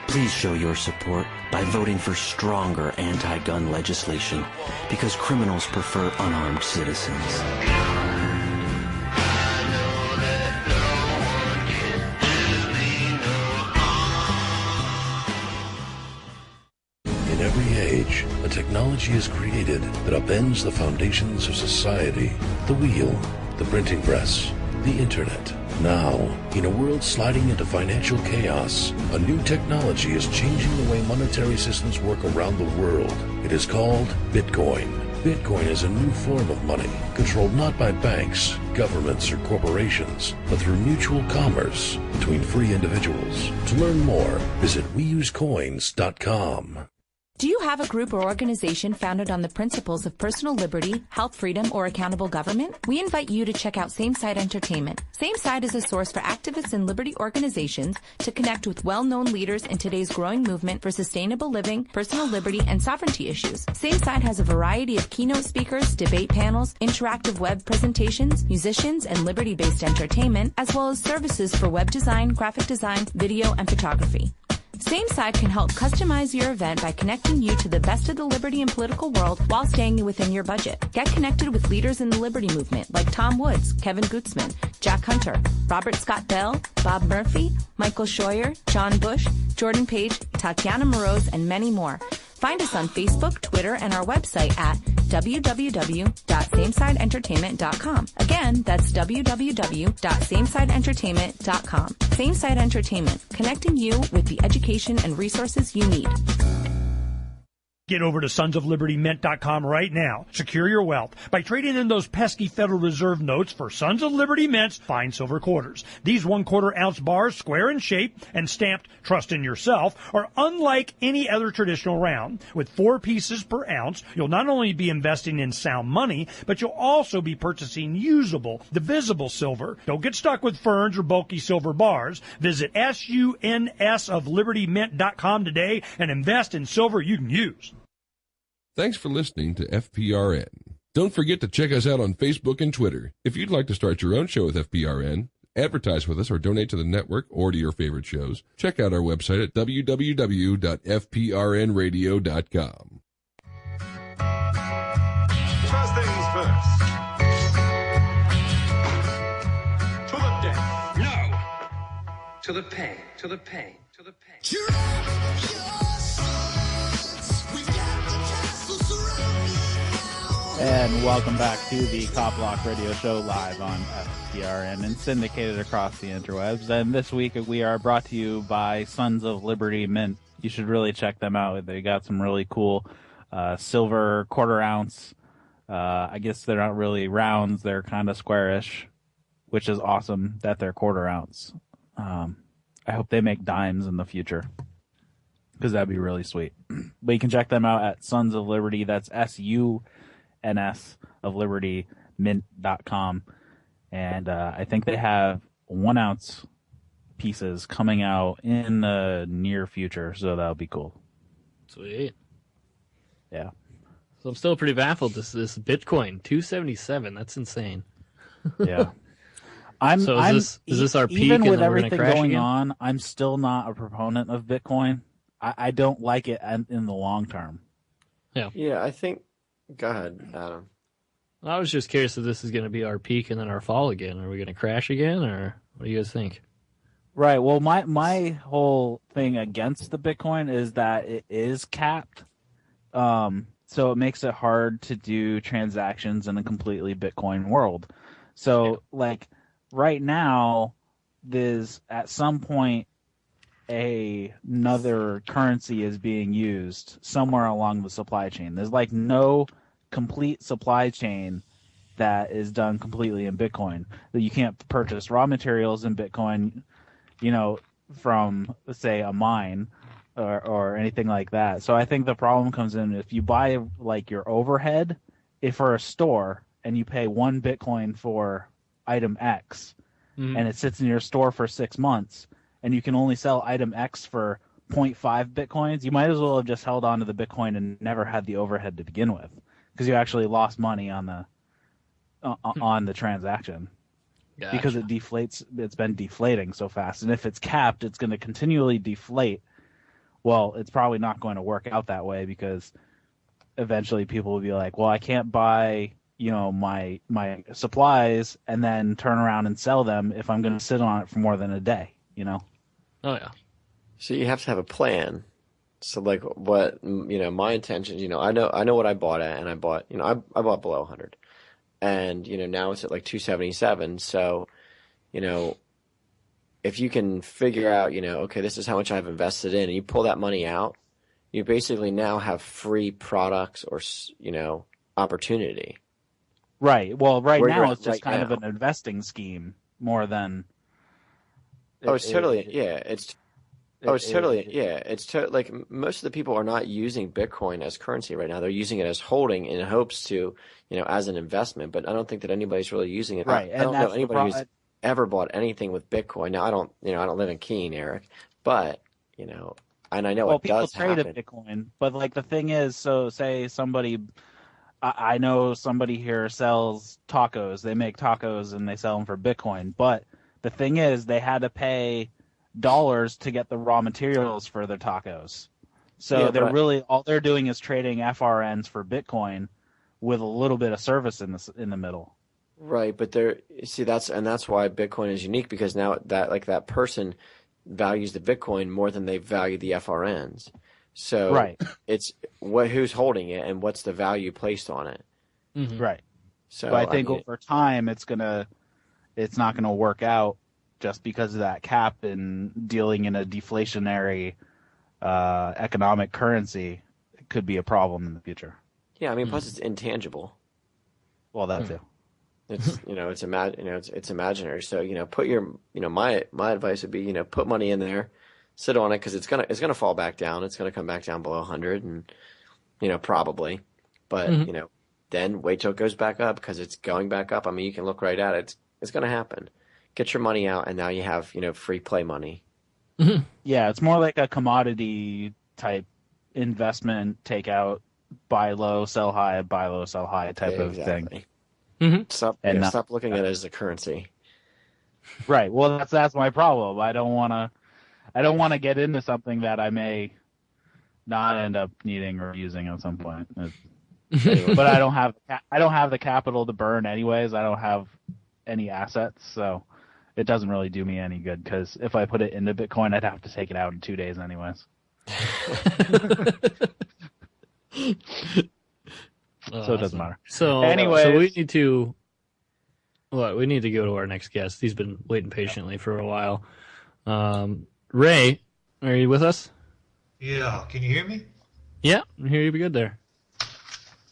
Please show your support by voting for stronger anti-gun legislation because criminals prefer unarmed citizens. In every age, a technology is created that upends the foundations of society. The wheel, the printing press, the internet. Now, in a world sliding into financial chaos, a new technology is changing the way monetary systems work around the world. It is called Bitcoin. Bitcoin is a new form of money, controlled not by banks, governments, or corporations, but through mutual commerce between free individuals. To learn more, visit WeUseCoins.com. Do you have a group or organization founded on the principles of personal liberty, health freedom, or accountable government? We invite you to check out Same Side Entertainment. Same Side is a source for activists and liberty organizations to connect with well-known leaders in today's growing movement for sustainable living, personal liberty, and sovereignty issues. Same Side has a variety of keynote speakers, debate panels, interactive web presentations, musicians, and liberty-based entertainment, as well as services for web design, graphic design, video, and photography. Same Side can help customize your event by connecting you to the best of the liberty and political world while staying within your budget. Get connected with leaders in the liberty movement like Tom Woods, Kevin Gutzman, Jack Hunter, Robert Scott Bell, Bob Murphy, Michael Scheuer, John Bush, Jordan Page, Tatiana Moroz, and many more. Find us on Facebook, Twitter, and our website at www.samesideentertainment.com. Again, that's www.samesideentertainment.com. Same Side Entertainment, connecting you with the education and resources you need. Get over to sonsoflibertymint.com right now. Secure your wealth by trading in those pesky Federal Reserve notes for Sons of Liberty Mint's fine silver quarters. These 1/4 ounce bars, square in shape and stamped "Trust in Yourself," are unlike any other traditional round. With 4 pieces per ounce, you'll not only be investing in sound money, but you'll also be purchasing usable, divisible silver. Don't get stuck with ferns or bulky silver bars. Visit SUNSofLibertyMint.com today and invest in silver you can use. Thanks for listening to FPRN. Don't forget to check us out on Facebook and Twitter. If you'd like to start your own show with FPRN, advertise with us, or donate to the network or to your favorite shows, check out our website at www.fprnradio.com. First things first. To the death. No. To the pain. To the pain. To the pain. And welcome back to the Copblock Radio Show live on FPRN and syndicated across the interwebs. And this week we are brought to you by Sons of Liberty Mint. You should really check them out. They got some really cool silver quarter ounce. I guess they're not really rounds. They're kind of squarish, which is awesome that they're quarter ounce. I hope they make dimes in the future, because that'd be really sweet. But you can check them out at Sons of Liberty. That's SUNS of Liberty mint.com. And I think they have 1 ounce pieces coming out in the near future, so that'll be cool. Sweet. Yeah. So I'm still pretty baffled. This Bitcoin 277. That's insane. Yeah. Is this our peak? Even and with then we're gonna everything crash going again? on, I'm still not a proponent of Bitcoin. I don't like it in the long term. Yeah, I think. Go ahead, Adam. I was just curious if this is going to be our peak and then our fall again. Are we going to crash again, or what do you guys think? Right. Well, my whole thing against the Bitcoin is that it is capped. So it makes it hard to do transactions in a completely Bitcoin world. So, like, right now, there's at some point another currency is being used somewhere along the supply chain. There's like no complete supply chain that is done completely in Bitcoin. That you can't purchase raw materials in Bitcoin, from, let's say, a mine or anything like that. So I think the problem comes in if you buy like your overhead for a store and you pay 1 Bitcoin for item X, and it sits in your store for 6 months, and you can only sell item X for 0.5 Bitcoins, you might as well have just held on to the Bitcoin and never had the overhead to begin with, because you actually lost money on the transaction. Gotcha. Because it deflates. It's been deflating so fast, and if it's capped, it's going to continually deflate. Well, it's probably not going to work out that way, because eventually people will be like, well, I can't buy my supplies and then turn around and sell them if I'm going to sit on it for more than a day. Oh yeah. So you have to have a plan. So like what my intentions. I know what I bought at, and I bought I bought below 100, and now it's at like 277. So if you can figure out okay, this is how much I've invested in, and you pull that money out, you basically now have free products or opportunity. Right. Well, right Where now you're at it's just right kind of now. an investing scheme more than. It's totally like most of the people are not using Bitcoin as currency right now. They're using it as holding in hopes to, as an investment. But I don't think that anybody's really using it. Right, I don't and know that's anybody who's ever bought anything with Bitcoin. Now I don't live in Keene, Eric, but and I know Well, it people does trade happen. a Bitcoin, but like the thing is, so say somebody, I know somebody here sells tacos. They make tacos and they sell them for Bitcoin. But the thing is, they had to pay dollars to get the raw materials for their tacos. So Yeah, all they're doing is trading FRNs for Bitcoin with a little bit of service in the middle. Right, but that's why Bitcoin is unique, because now that person values the Bitcoin more than they value the FRNs. So Right. It's who's holding it and what's the value placed on it. Mm-hmm. Right. So But I think over time it's not gonna work out just because of that cap and dealing in a deflationary economic currency. It could be a problem in the future. Yeah, I mean, plus it's intangible. Well, that too. It's it's imaginary. So put your my advice would be put money in there, sit on it, because it's gonna fall back down. It's gonna come back down below 100, and probably, but then wait till it goes back up, because it's going back up. I mean, you can look right at it. It's gonna happen. Get your money out, and now you have free play money. Yeah, it's more like a commodity type investment takeout buy low, sell high, buy low, sell high type of thing. Mm-hmm. Stop looking at it as a currency. Right. Well, that's my problem. I don't want to get into something that I may not end up needing or using at some point. But I don't have the capital to burn anyways. I don't have any assets, so it doesn't really do me any good, because if I put it into Bitcoin, I'd have to take it out in 2 days anyways. So it doesn't matter. So anyway, so we need to go to our next guest. He's been waiting patiently for a while. Ray, are you with us? Yeah, can you hear me? Yeah, I hear you good there.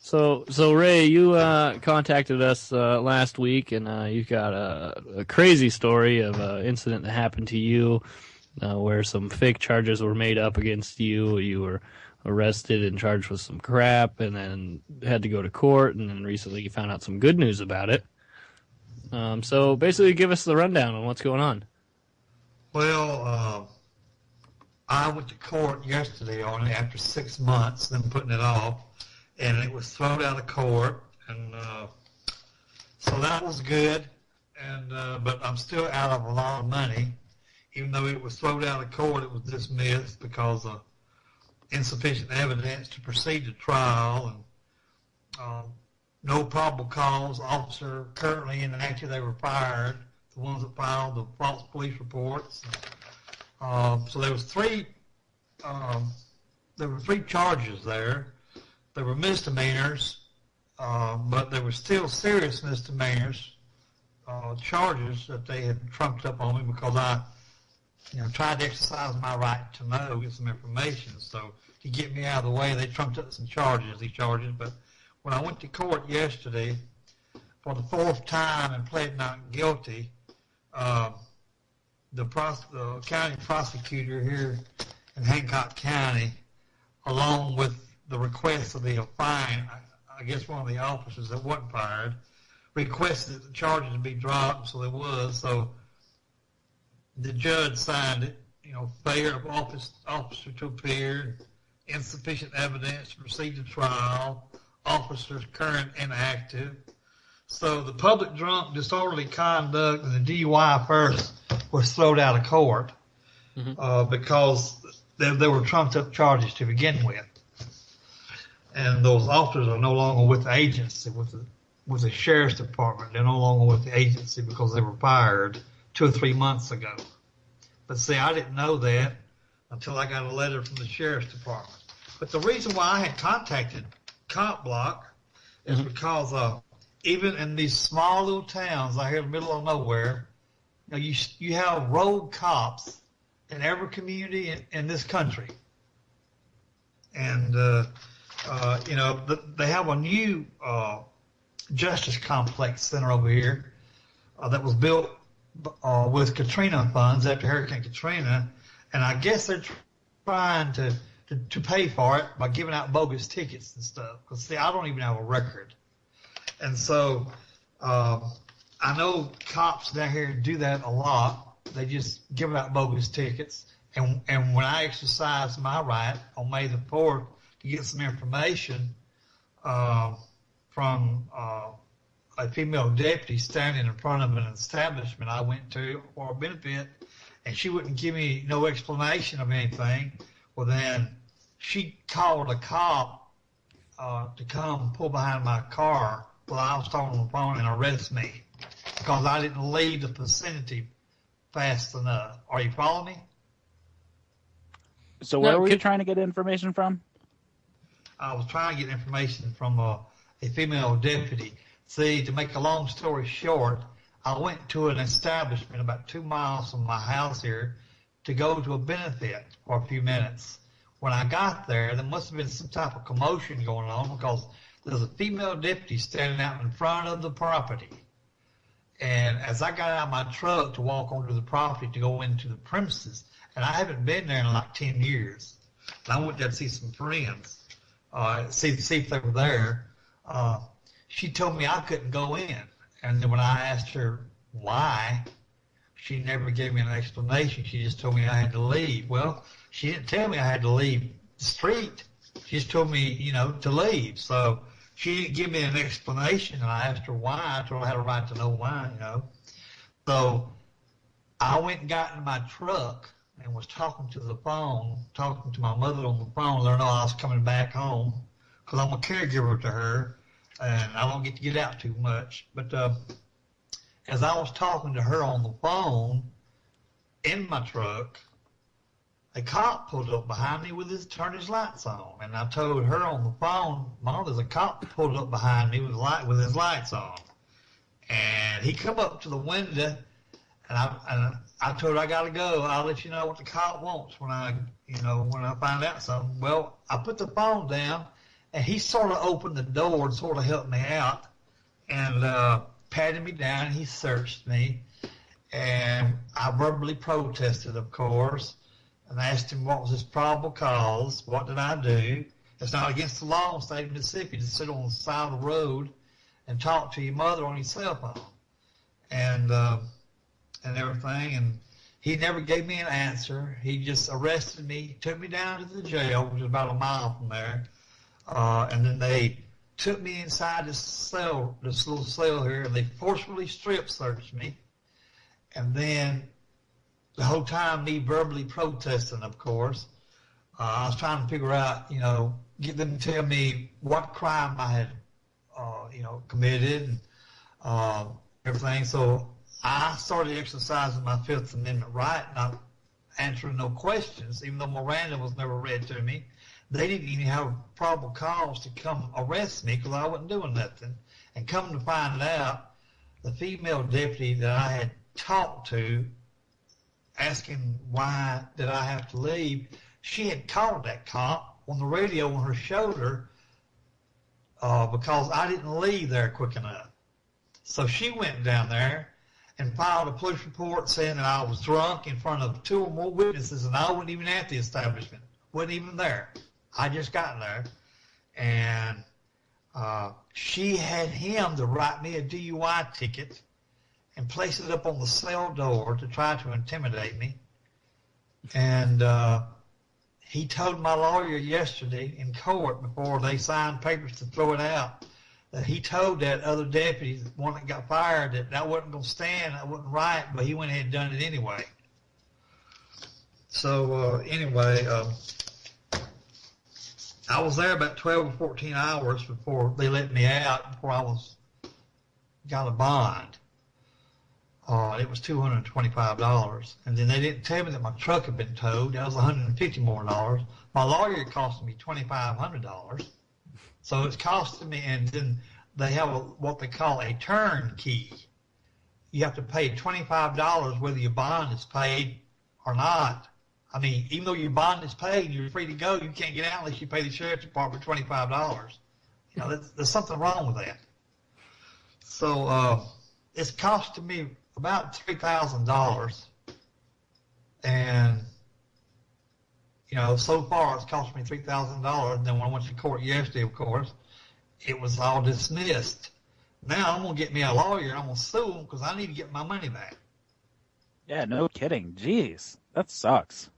So Ray, you contacted us last week, and you've got a crazy story of an incident that happened to you, where some fake charges were made up against you. You were arrested and charged with some crap, and then had to go to court, and then recently you found out some good news about it. So basically, give us the rundown on what's going on. Well, I went to court yesterday on it after 6 months, then putting it off, and it was thrown out of court, and so that was good. And but I'm still out of a lot of money, even though it was thrown out of court. It was dismissed because of insufficient evidence to proceed to trial, and no probable cause. Officer currently inactive. They were fired. The ones that filed the false police reports. So there was three charges there. There were misdemeanors, but there were still serious misdemeanors charges that they had trumped up on me because I, tried to exercise my right to know, get some information. So to get me out of the way, they trumped up these charges. But when I went to court yesterday for the fourth time and pled not guilty, the county prosecutor here in Hancock County, along with the request of the fine, I guess one of the officers that wasn't fired, requested that the charges be dropped, so there was. So the judge signed it, failure of officer to appear, insufficient evidence to proceed to trial, officers current and active. So the public drunk disorderly conduct and the DUI first was thrown out of court because they were trumped up charges to begin with. And those officers are no longer with the agency, with the sheriff's department. They're no longer with the agency because they were fired 2 or 3 months ago. But see, I didn't know that until I got a letter from the sheriff's department. But the reason why I had contacted Copblock is because even in these small little towns out here in the middle of nowhere, you have road cops in every community in this country. And, they have a new Justice Complex Center over here that was built with Katrina funds after Hurricane Katrina. And I guess they're trying to pay for it by giving out bogus tickets and stuff. Because, see, I don't even have a record. And so I know cops down here do that a lot. They just give out bogus tickets. And when I exercised my right on May the 4th to get some information from a female deputy standing in front of an establishment I went to for a benefit, and she wouldn't give me no explanation of anything, well, then she called a cop to come pull behind my car while I was talking on the phone and arrest me because I didn't leave the vicinity fast enough. Are you following me? So where were you trying to get information from? I was trying to get information from a female deputy. See, to make a long story short, I went to an establishment about 2 miles from my house here to go to a benefit for a few minutes. When I got there must have been some type of commotion going on because there's a female deputy standing out in front of the property. And as I got out of my truck to walk onto the property to go into the premises, and I haven't been there in like 10 years, and I went there to see some friends, see if they were there. She told me I couldn't go in. And then when I asked her why, she never gave me an explanation. She just told me I had to leave. Well, she didn't tell me I had to leave the street. She just told me, to leave. So she didn't give me an explanation, and I asked her why. I told her I had a right to know why, So I went and got in my truck and was talking to my mother on the phone, let her know I was coming back home because I'm a caregiver to her, and I don't get to get out too much. But as I was talking to her on the phone in my truck, a cop pulled up behind me turned his lights on, and I told her on the phone, Mom, there's a cop pulled up behind me with his lights on, and he come up to the window, and I told her I gotta go. I'll let you know what the cop wants when I find out something. Well, I put the phone down, and he sort of opened the door and sort of helped me out, and patted me down. He searched me, and I verbally protested, of course. And I asked him what was his probable cause, what did I do? It's not against the law in the state of Mississippi to sit on the side of the road and talk to your mother on your cell phone and everything. And he never gave me an answer. He just arrested me, took me down to the jail, which is about a mile from there. And then they took me inside this little cell here, and they forcefully strip searched me. And then the whole time, me verbally protesting, of course. I was trying to figure out, get them to tell me what crime I had, committed and everything. So I started exercising my Fifth Amendment right, not answering no questions, even though Miranda was never read to me. They didn't even have a probable cause to come arrest me because I wasn't doing nothing. And come to find out, the female deputy that I had talked to, asking why did I have to leave, she had called that cop on the radio on her shoulder because I didn't leave there quick enough. So she went down there and filed a police report saying that I was drunk in front of 2 or more witnesses, and I wasn't even at the establishment, wasn't even there. I just got there, and she had him to write me a DUI ticket and place it up on the cell door to try to intimidate me. And he told my lawyer yesterday in court before they signed papers to throw it out that he told that other deputy, the one that got fired, that wasn't going to stand, that wasn't right, but he went ahead and done it anyway. So anyway, I was there about 12 or 14 hours before they let me out, before I got a bond. It was $225, and then they didn't tell me that my truck had been towed. That was $150 more. My lawyer costed me $2,500, so it's costing me. And then they have what they call a turnkey. You have to pay $25 whether your bond is paid or not. I mean, even though your bond is paid and you're free to go, you can't get out unless you pay the sheriff's department $25. There's something wrong with that. So it's costing me about $3,000, and so far it's cost me $3,000. And then when I went to court yesterday, of course, it was all dismissed. Now I'm gonna get me a lawyer and I'm gonna sue him because I need to get my money back. Yeah, no kidding. Jeez, that sucks.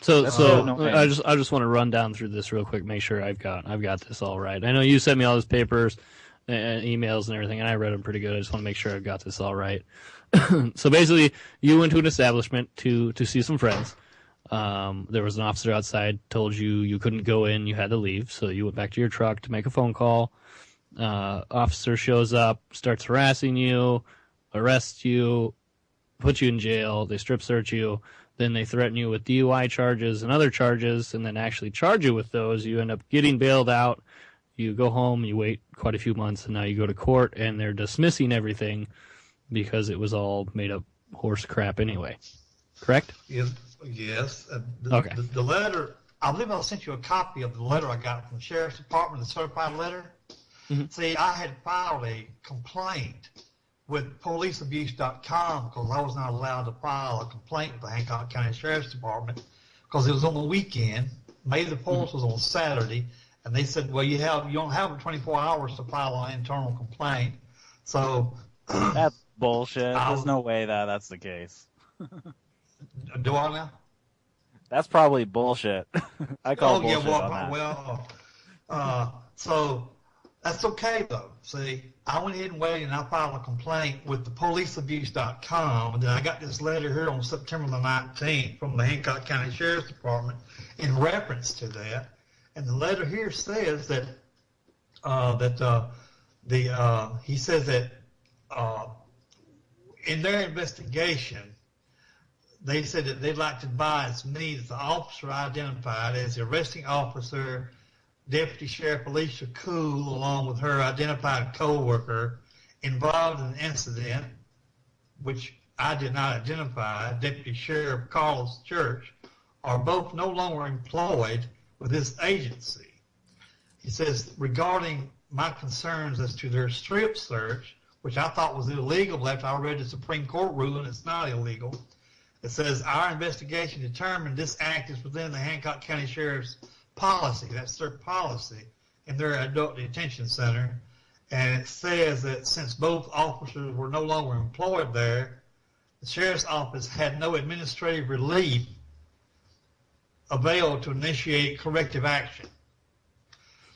So I just want to run down through this real quick, make sure I've got this all right. I know you sent me all those papers and emails and everything, and I read them pretty good. I just want to make sure I've got this all right. So basically, you went to an establishment to see some friends. There was an officer outside, told you you couldn't go in, you had to leave, so you went back to your truck to make a phone call. Officer shows up, starts harassing you, arrests you, put you in jail, they strip search you, then they threaten you with DUI charges and other charges, and then actually charge you with those. You end up getting bailed out. You go home, you wait quite a few months, and now you go to court, and they're dismissing everything because it was all made up horse crap anyway. Correct? Yes. Okay. The letter, I believe I sent you a copy of the letter I got from the Sheriff's Department, the certified letter. Mm-hmm. See, I had filed a complaint with policeabuse.com because I was not allowed to file a complaint with the Hancock County Sheriff's Department because it was on the weekend. May the 4th was on Saturday. And they said, well, you don't have 24 hours to file an internal complaint. So that's bullshit. There's no way that's the case. Do I now? That's probably bullshit. I call bullshit on that. So that's okay, though. See, I went ahead and waited, and I filed a complaint with the policeabuse.com, and then I got this letter here on September the 19th from the Hancock County Sheriff's Department in reference to that. And the letter here says that he says that in their investigation, they said that they'd like to advise me that the officer identified as the arresting officer, Deputy Sheriff Alicia Cool, along with her identified co-worker, involved in an incident, which I did not identify, Deputy Sheriff Carlos Church, are both no longer employed with this agency. He says, regarding my concerns as to their strip search, which I thought was illegal after I read the Supreme Court ruling, it's not illegal. It says, our investigation determined this act is within the Hancock County Sheriff's policy. That's their policy in their adult detention center. And it says that since both officers were no longer employed there, the Sheriff's Office had no administrative relief available to initiate corrective action.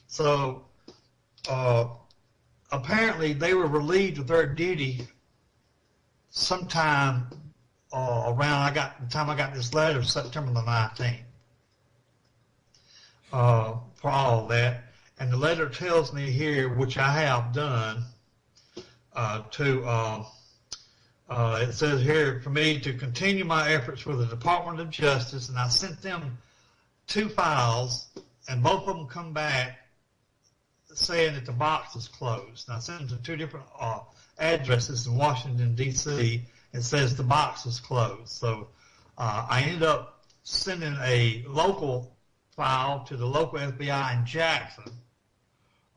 So apparently they were relieved of their duty sometime around the time I got this letter, September the 19th, for all of that. And the letter tells me here, which I have done, it says here for me to continue my efforts with the Department of Justice, and I sent them 2 files, and both of them come back saying that the box is closed. And I sent them to 2 different addresses in Washington, D.C. It says the box is closed. So I ended up sending a local file to the local FBI in Jackson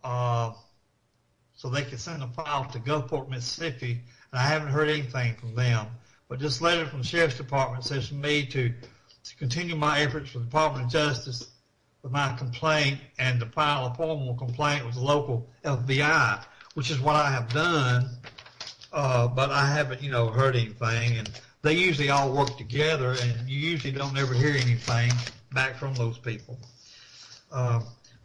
so they could send a file to Gulfport, Mississippi, and I haven't heard anything from them. But this letter from the Sheriff's Department says for me to continue my efforts with the Department of Justice with my complaint and to file a formal complaint with the local FBI, which is what I have done, but I haven't, heard anything. And they usually all work together, and you usually don't ever hear anything back from those people.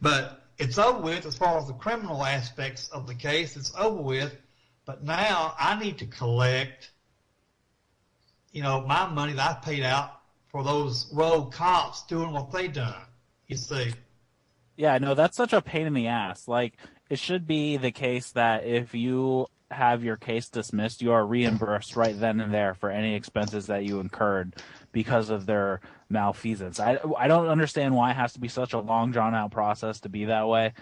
But it's over with as far as the criminal aspects of the case. It's over with. But now I need to collect, my money that I paid out for those rogue cops doing what they done, you see. Yeah, no, that's such a pain in the ass. Like, it should be the case that if you have your case dismissed, you are reimbursed right then and there for any expenses that you incurred because of their malfeasance. I don't understand why it has to be such a long, drawn-out process to be that way,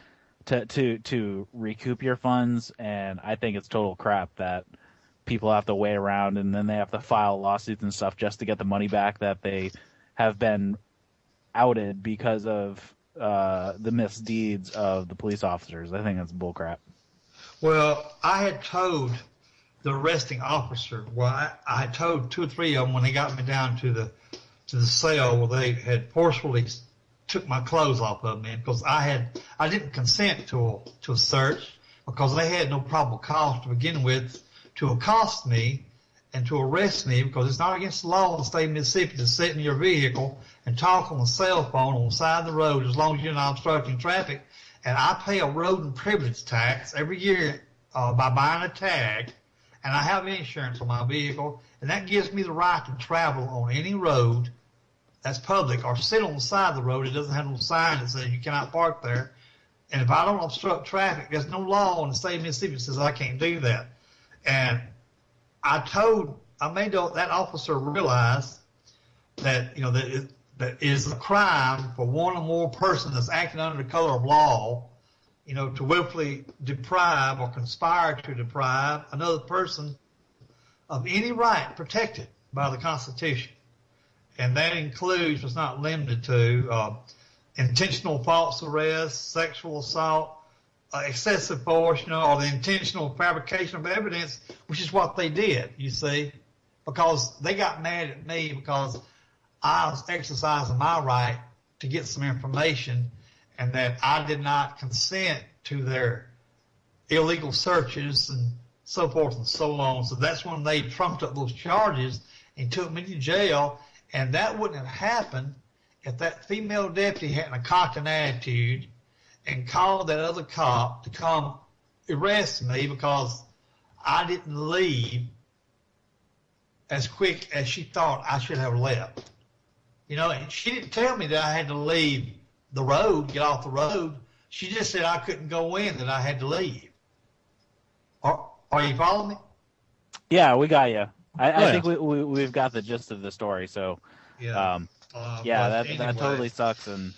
to recoup your funds, and I think it's total crap that people have to wait around and then they have to file lawsuits and stuff just to get the money back that they have been outed because of the misdeeds of the police officers. I think that's bullcrap. Well, I had told the arresting officer, I had told 2 or 3 of them when they got me down to the cell where they had forcefully took my clothes off of me because I didn't consent to a search because they had no probable cause to begin with to accost me and to arrest me, because it's not against the law in the state of Mississippi to sit in your vehicle and talk on the cell phone on the side of the road as long as you're not obstructing traffic. And I pay a road and privilege tax every year by buying a tag, and I have insurance on my vehicle, and that gives me the right to travel on any road that's public or sit on the side of the road. It doesn't have no sign that says you cannot park there. And if I don't obstruct traffic, there's no law in the state of Mississippi that says I can't do that. And I made that officer realize that, that is a crime for one or more persons that's acting under the color of law, to willfully deprive or conspire to deprive another person of any right protected by the Constitution. And that includes, but not limited to, intentional false arrest, sexual assault, excessive force, or the intentional fabrication of evidence, which is what they did, you see, because they got mad at me because I was exercising my right to get some information and that I did not consent to their illegal searches and so forth and so on. So that's when they trumped up those charges and took me to jail. And that wouldn't have happened if that female deputy hadn't a cocked an attitude and called that other cop to come arrest me because I didn't leave as quick as she thought I should have left. You know, and she didn't tell me that I had to leave the road, get off the road. She just said I couldn't go in, that I had to leave. Are you following me? Yeah, we got you. I think we've got the gist of the story. So, yeah, that totally sucks, and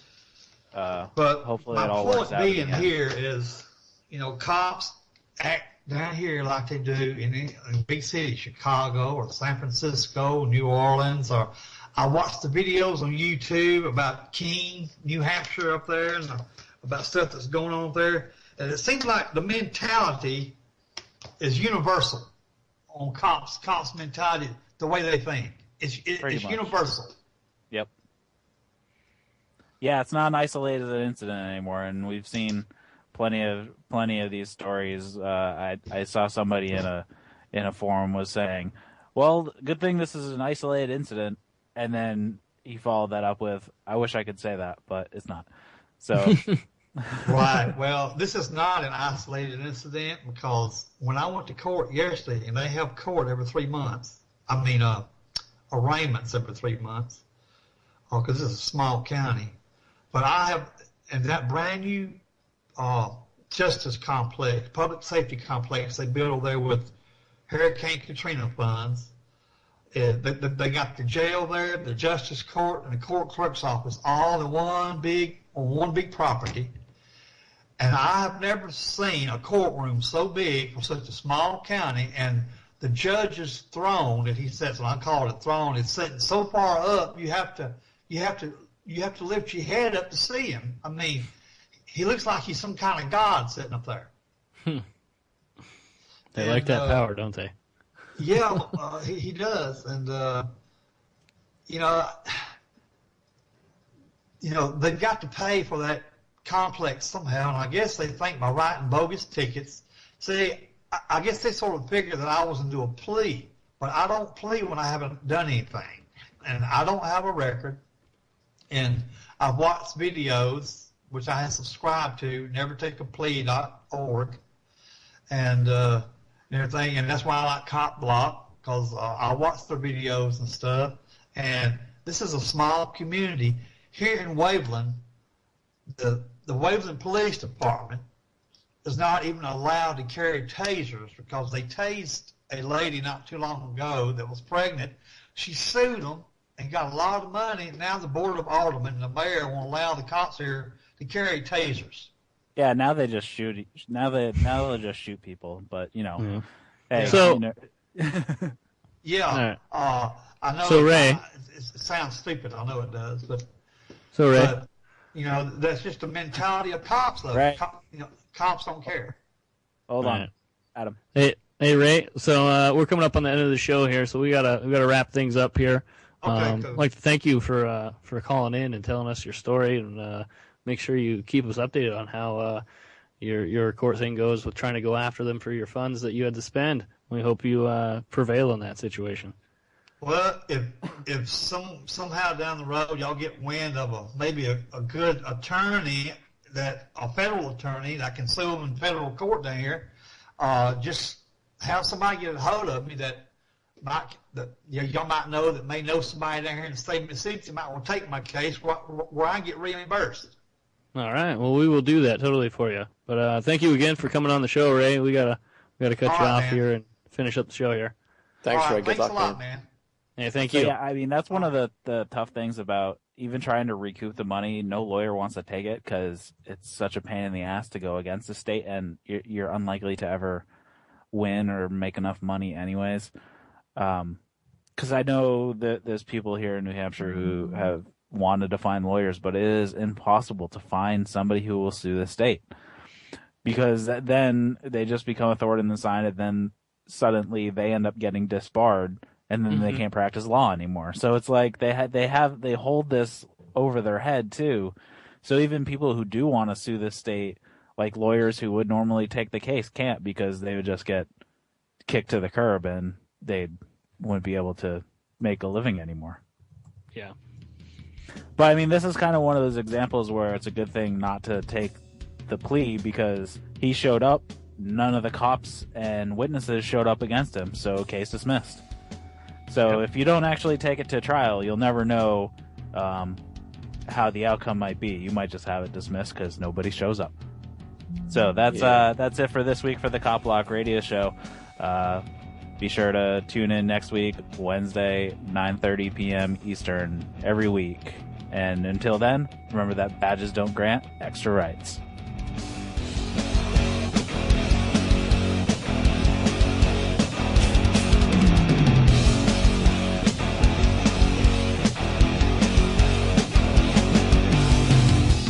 but hopefully it all works out. My point being here is, you know, cops act down here like they do in big cities, Chicago or San Francisco, New Orleans, or I watched the videos on YouTube about Keene, New Hampshire up there, and about stuff that's going on there. And it seems like the mentality is universal on cops mentality, the way they think. It's universal. Yep. Yeah, it's not an isolated incident anymore, and we've seen plenty of these stories. I saw somebody in a forum was saying, "Well, good thing this is an isolated incident," and then he followed that up with, "I wish I could say that, but it's not." So. Right. Well, this is not an isolated incident, because when I went to court yesterday, and they have court every 3 months, arraignments every 3 months, because this is a small county. But I have, in that brand new justice complex, public safety complex they built over there with Hurricane Katrina funds, they got the jail there, the justice court, and the court clerk's office all in one big property. And I have never seen a courtroom so big for such a small county, and the judge's throne that he sits on, I call it a throne, is sitting so far up you have to lift your head up to see him. I mean, he looks like he's some kind of god sitting up there. They like that power, don't they? Yeah, he does, and you know, they've got to pay for that complex somehow, and I guess they think by writing bogus tickets. See, I guess they sort of figure that I was into a plea, but I don't plea when I haven't done anything, and I don't have a record, and I've watched videos, which I have subscribed to, nevertakeaplea.org, and everything, and that's why I like Copblock, because I watch their videos and stuff, and this is a small community. Here in Waveland, the Waveland Police Department is not even allowed to carry tasers, because they tased a lady not too long ago that was pregnant. She sued them and got a lot of money. Now the Board of Aldermen and the mayor won't allow the cops here to carry tasers. Yeah, now they just shoot. Now they'll just shoot people. But hey, so yeah, right. I know. So Ray, it sounds stupid. I know it does, but so Ray, that's just the mentality of cops, though. Right. Cops don't care. Hold on, Adam. Hey, Ray. So we're coming up on the end of the show here, so we gotta wrap things up here. Okay, cool. I'd like to thank you for calling in and telling us your story, and make sure you keep us updated on how your court thing goes with trying to go after them for your funds that you had to spend. We hope you prevail in that situation. Well, if somehow down the road y'all get wind of maybe a good attorney, a federal attorney that can sue them in federal court down here, just have somebody get a hold of me y'all might know that may know somebody down here in the state of Mississippi that might want to take my case where I get reimbursed. All right. Well, we will do that totally for you. But thank you again for coming on the show, Ray. We gotta cut you off here and finish up the show here. Thanks, Ray. Good luck, a lot, man. Hey, thank you. Yeah, I mean, that's one of the tough things about even trying to recoup the money. No lawyer wants to take it because it's such a pain in the ass to go against the state, and you're unlikely to ever win or make enough money anyways. Because I know that there's people here in New Hampshire who have wanted to find lawyers, but it is impossible to find somebody who will sue the state, because then they just become a thorn in the side, and then suddenly they end up getting disbarred, and then they can't practice law anymore. So it's like they hold this over their head too. So even people who do want to sue the state, like lawyers who would normally take the case, can't, because they would just get kicked to the curb and they wouldn't be able to make a living anymore. Yeah. But I mean, this is kind of one of those examples where it's a good thing not to take the plea, because he showed up, none of the cops and witnesses showed up against him, so case dismissed. So if you don't actually take it to trial, you'll never know how the outcome might be. You might just have it dismissed because nobody shows up. So that's it for this week for the Cop Block Radio Show. Be sure to tune in next week, Wednesday, 9:30 p.m. Eastern, every week. And until then, remember that badges don't grant extra rights.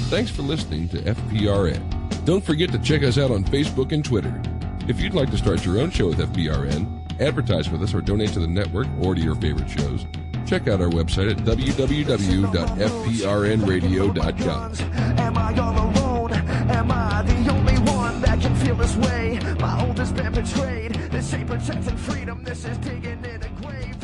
Thanks for listening to FPRN. Don't forget to check us out on Facebook and Twitter. If you'd like to start your own show with FPRN, advertise with us, or donate to the network or to your favorite shows, check out our website at www.fprnradio.com. Am I all alone? Am I the only one that can feel this way? My hope has been betrayed. This ain't protecting freedom. This is digging in a grave.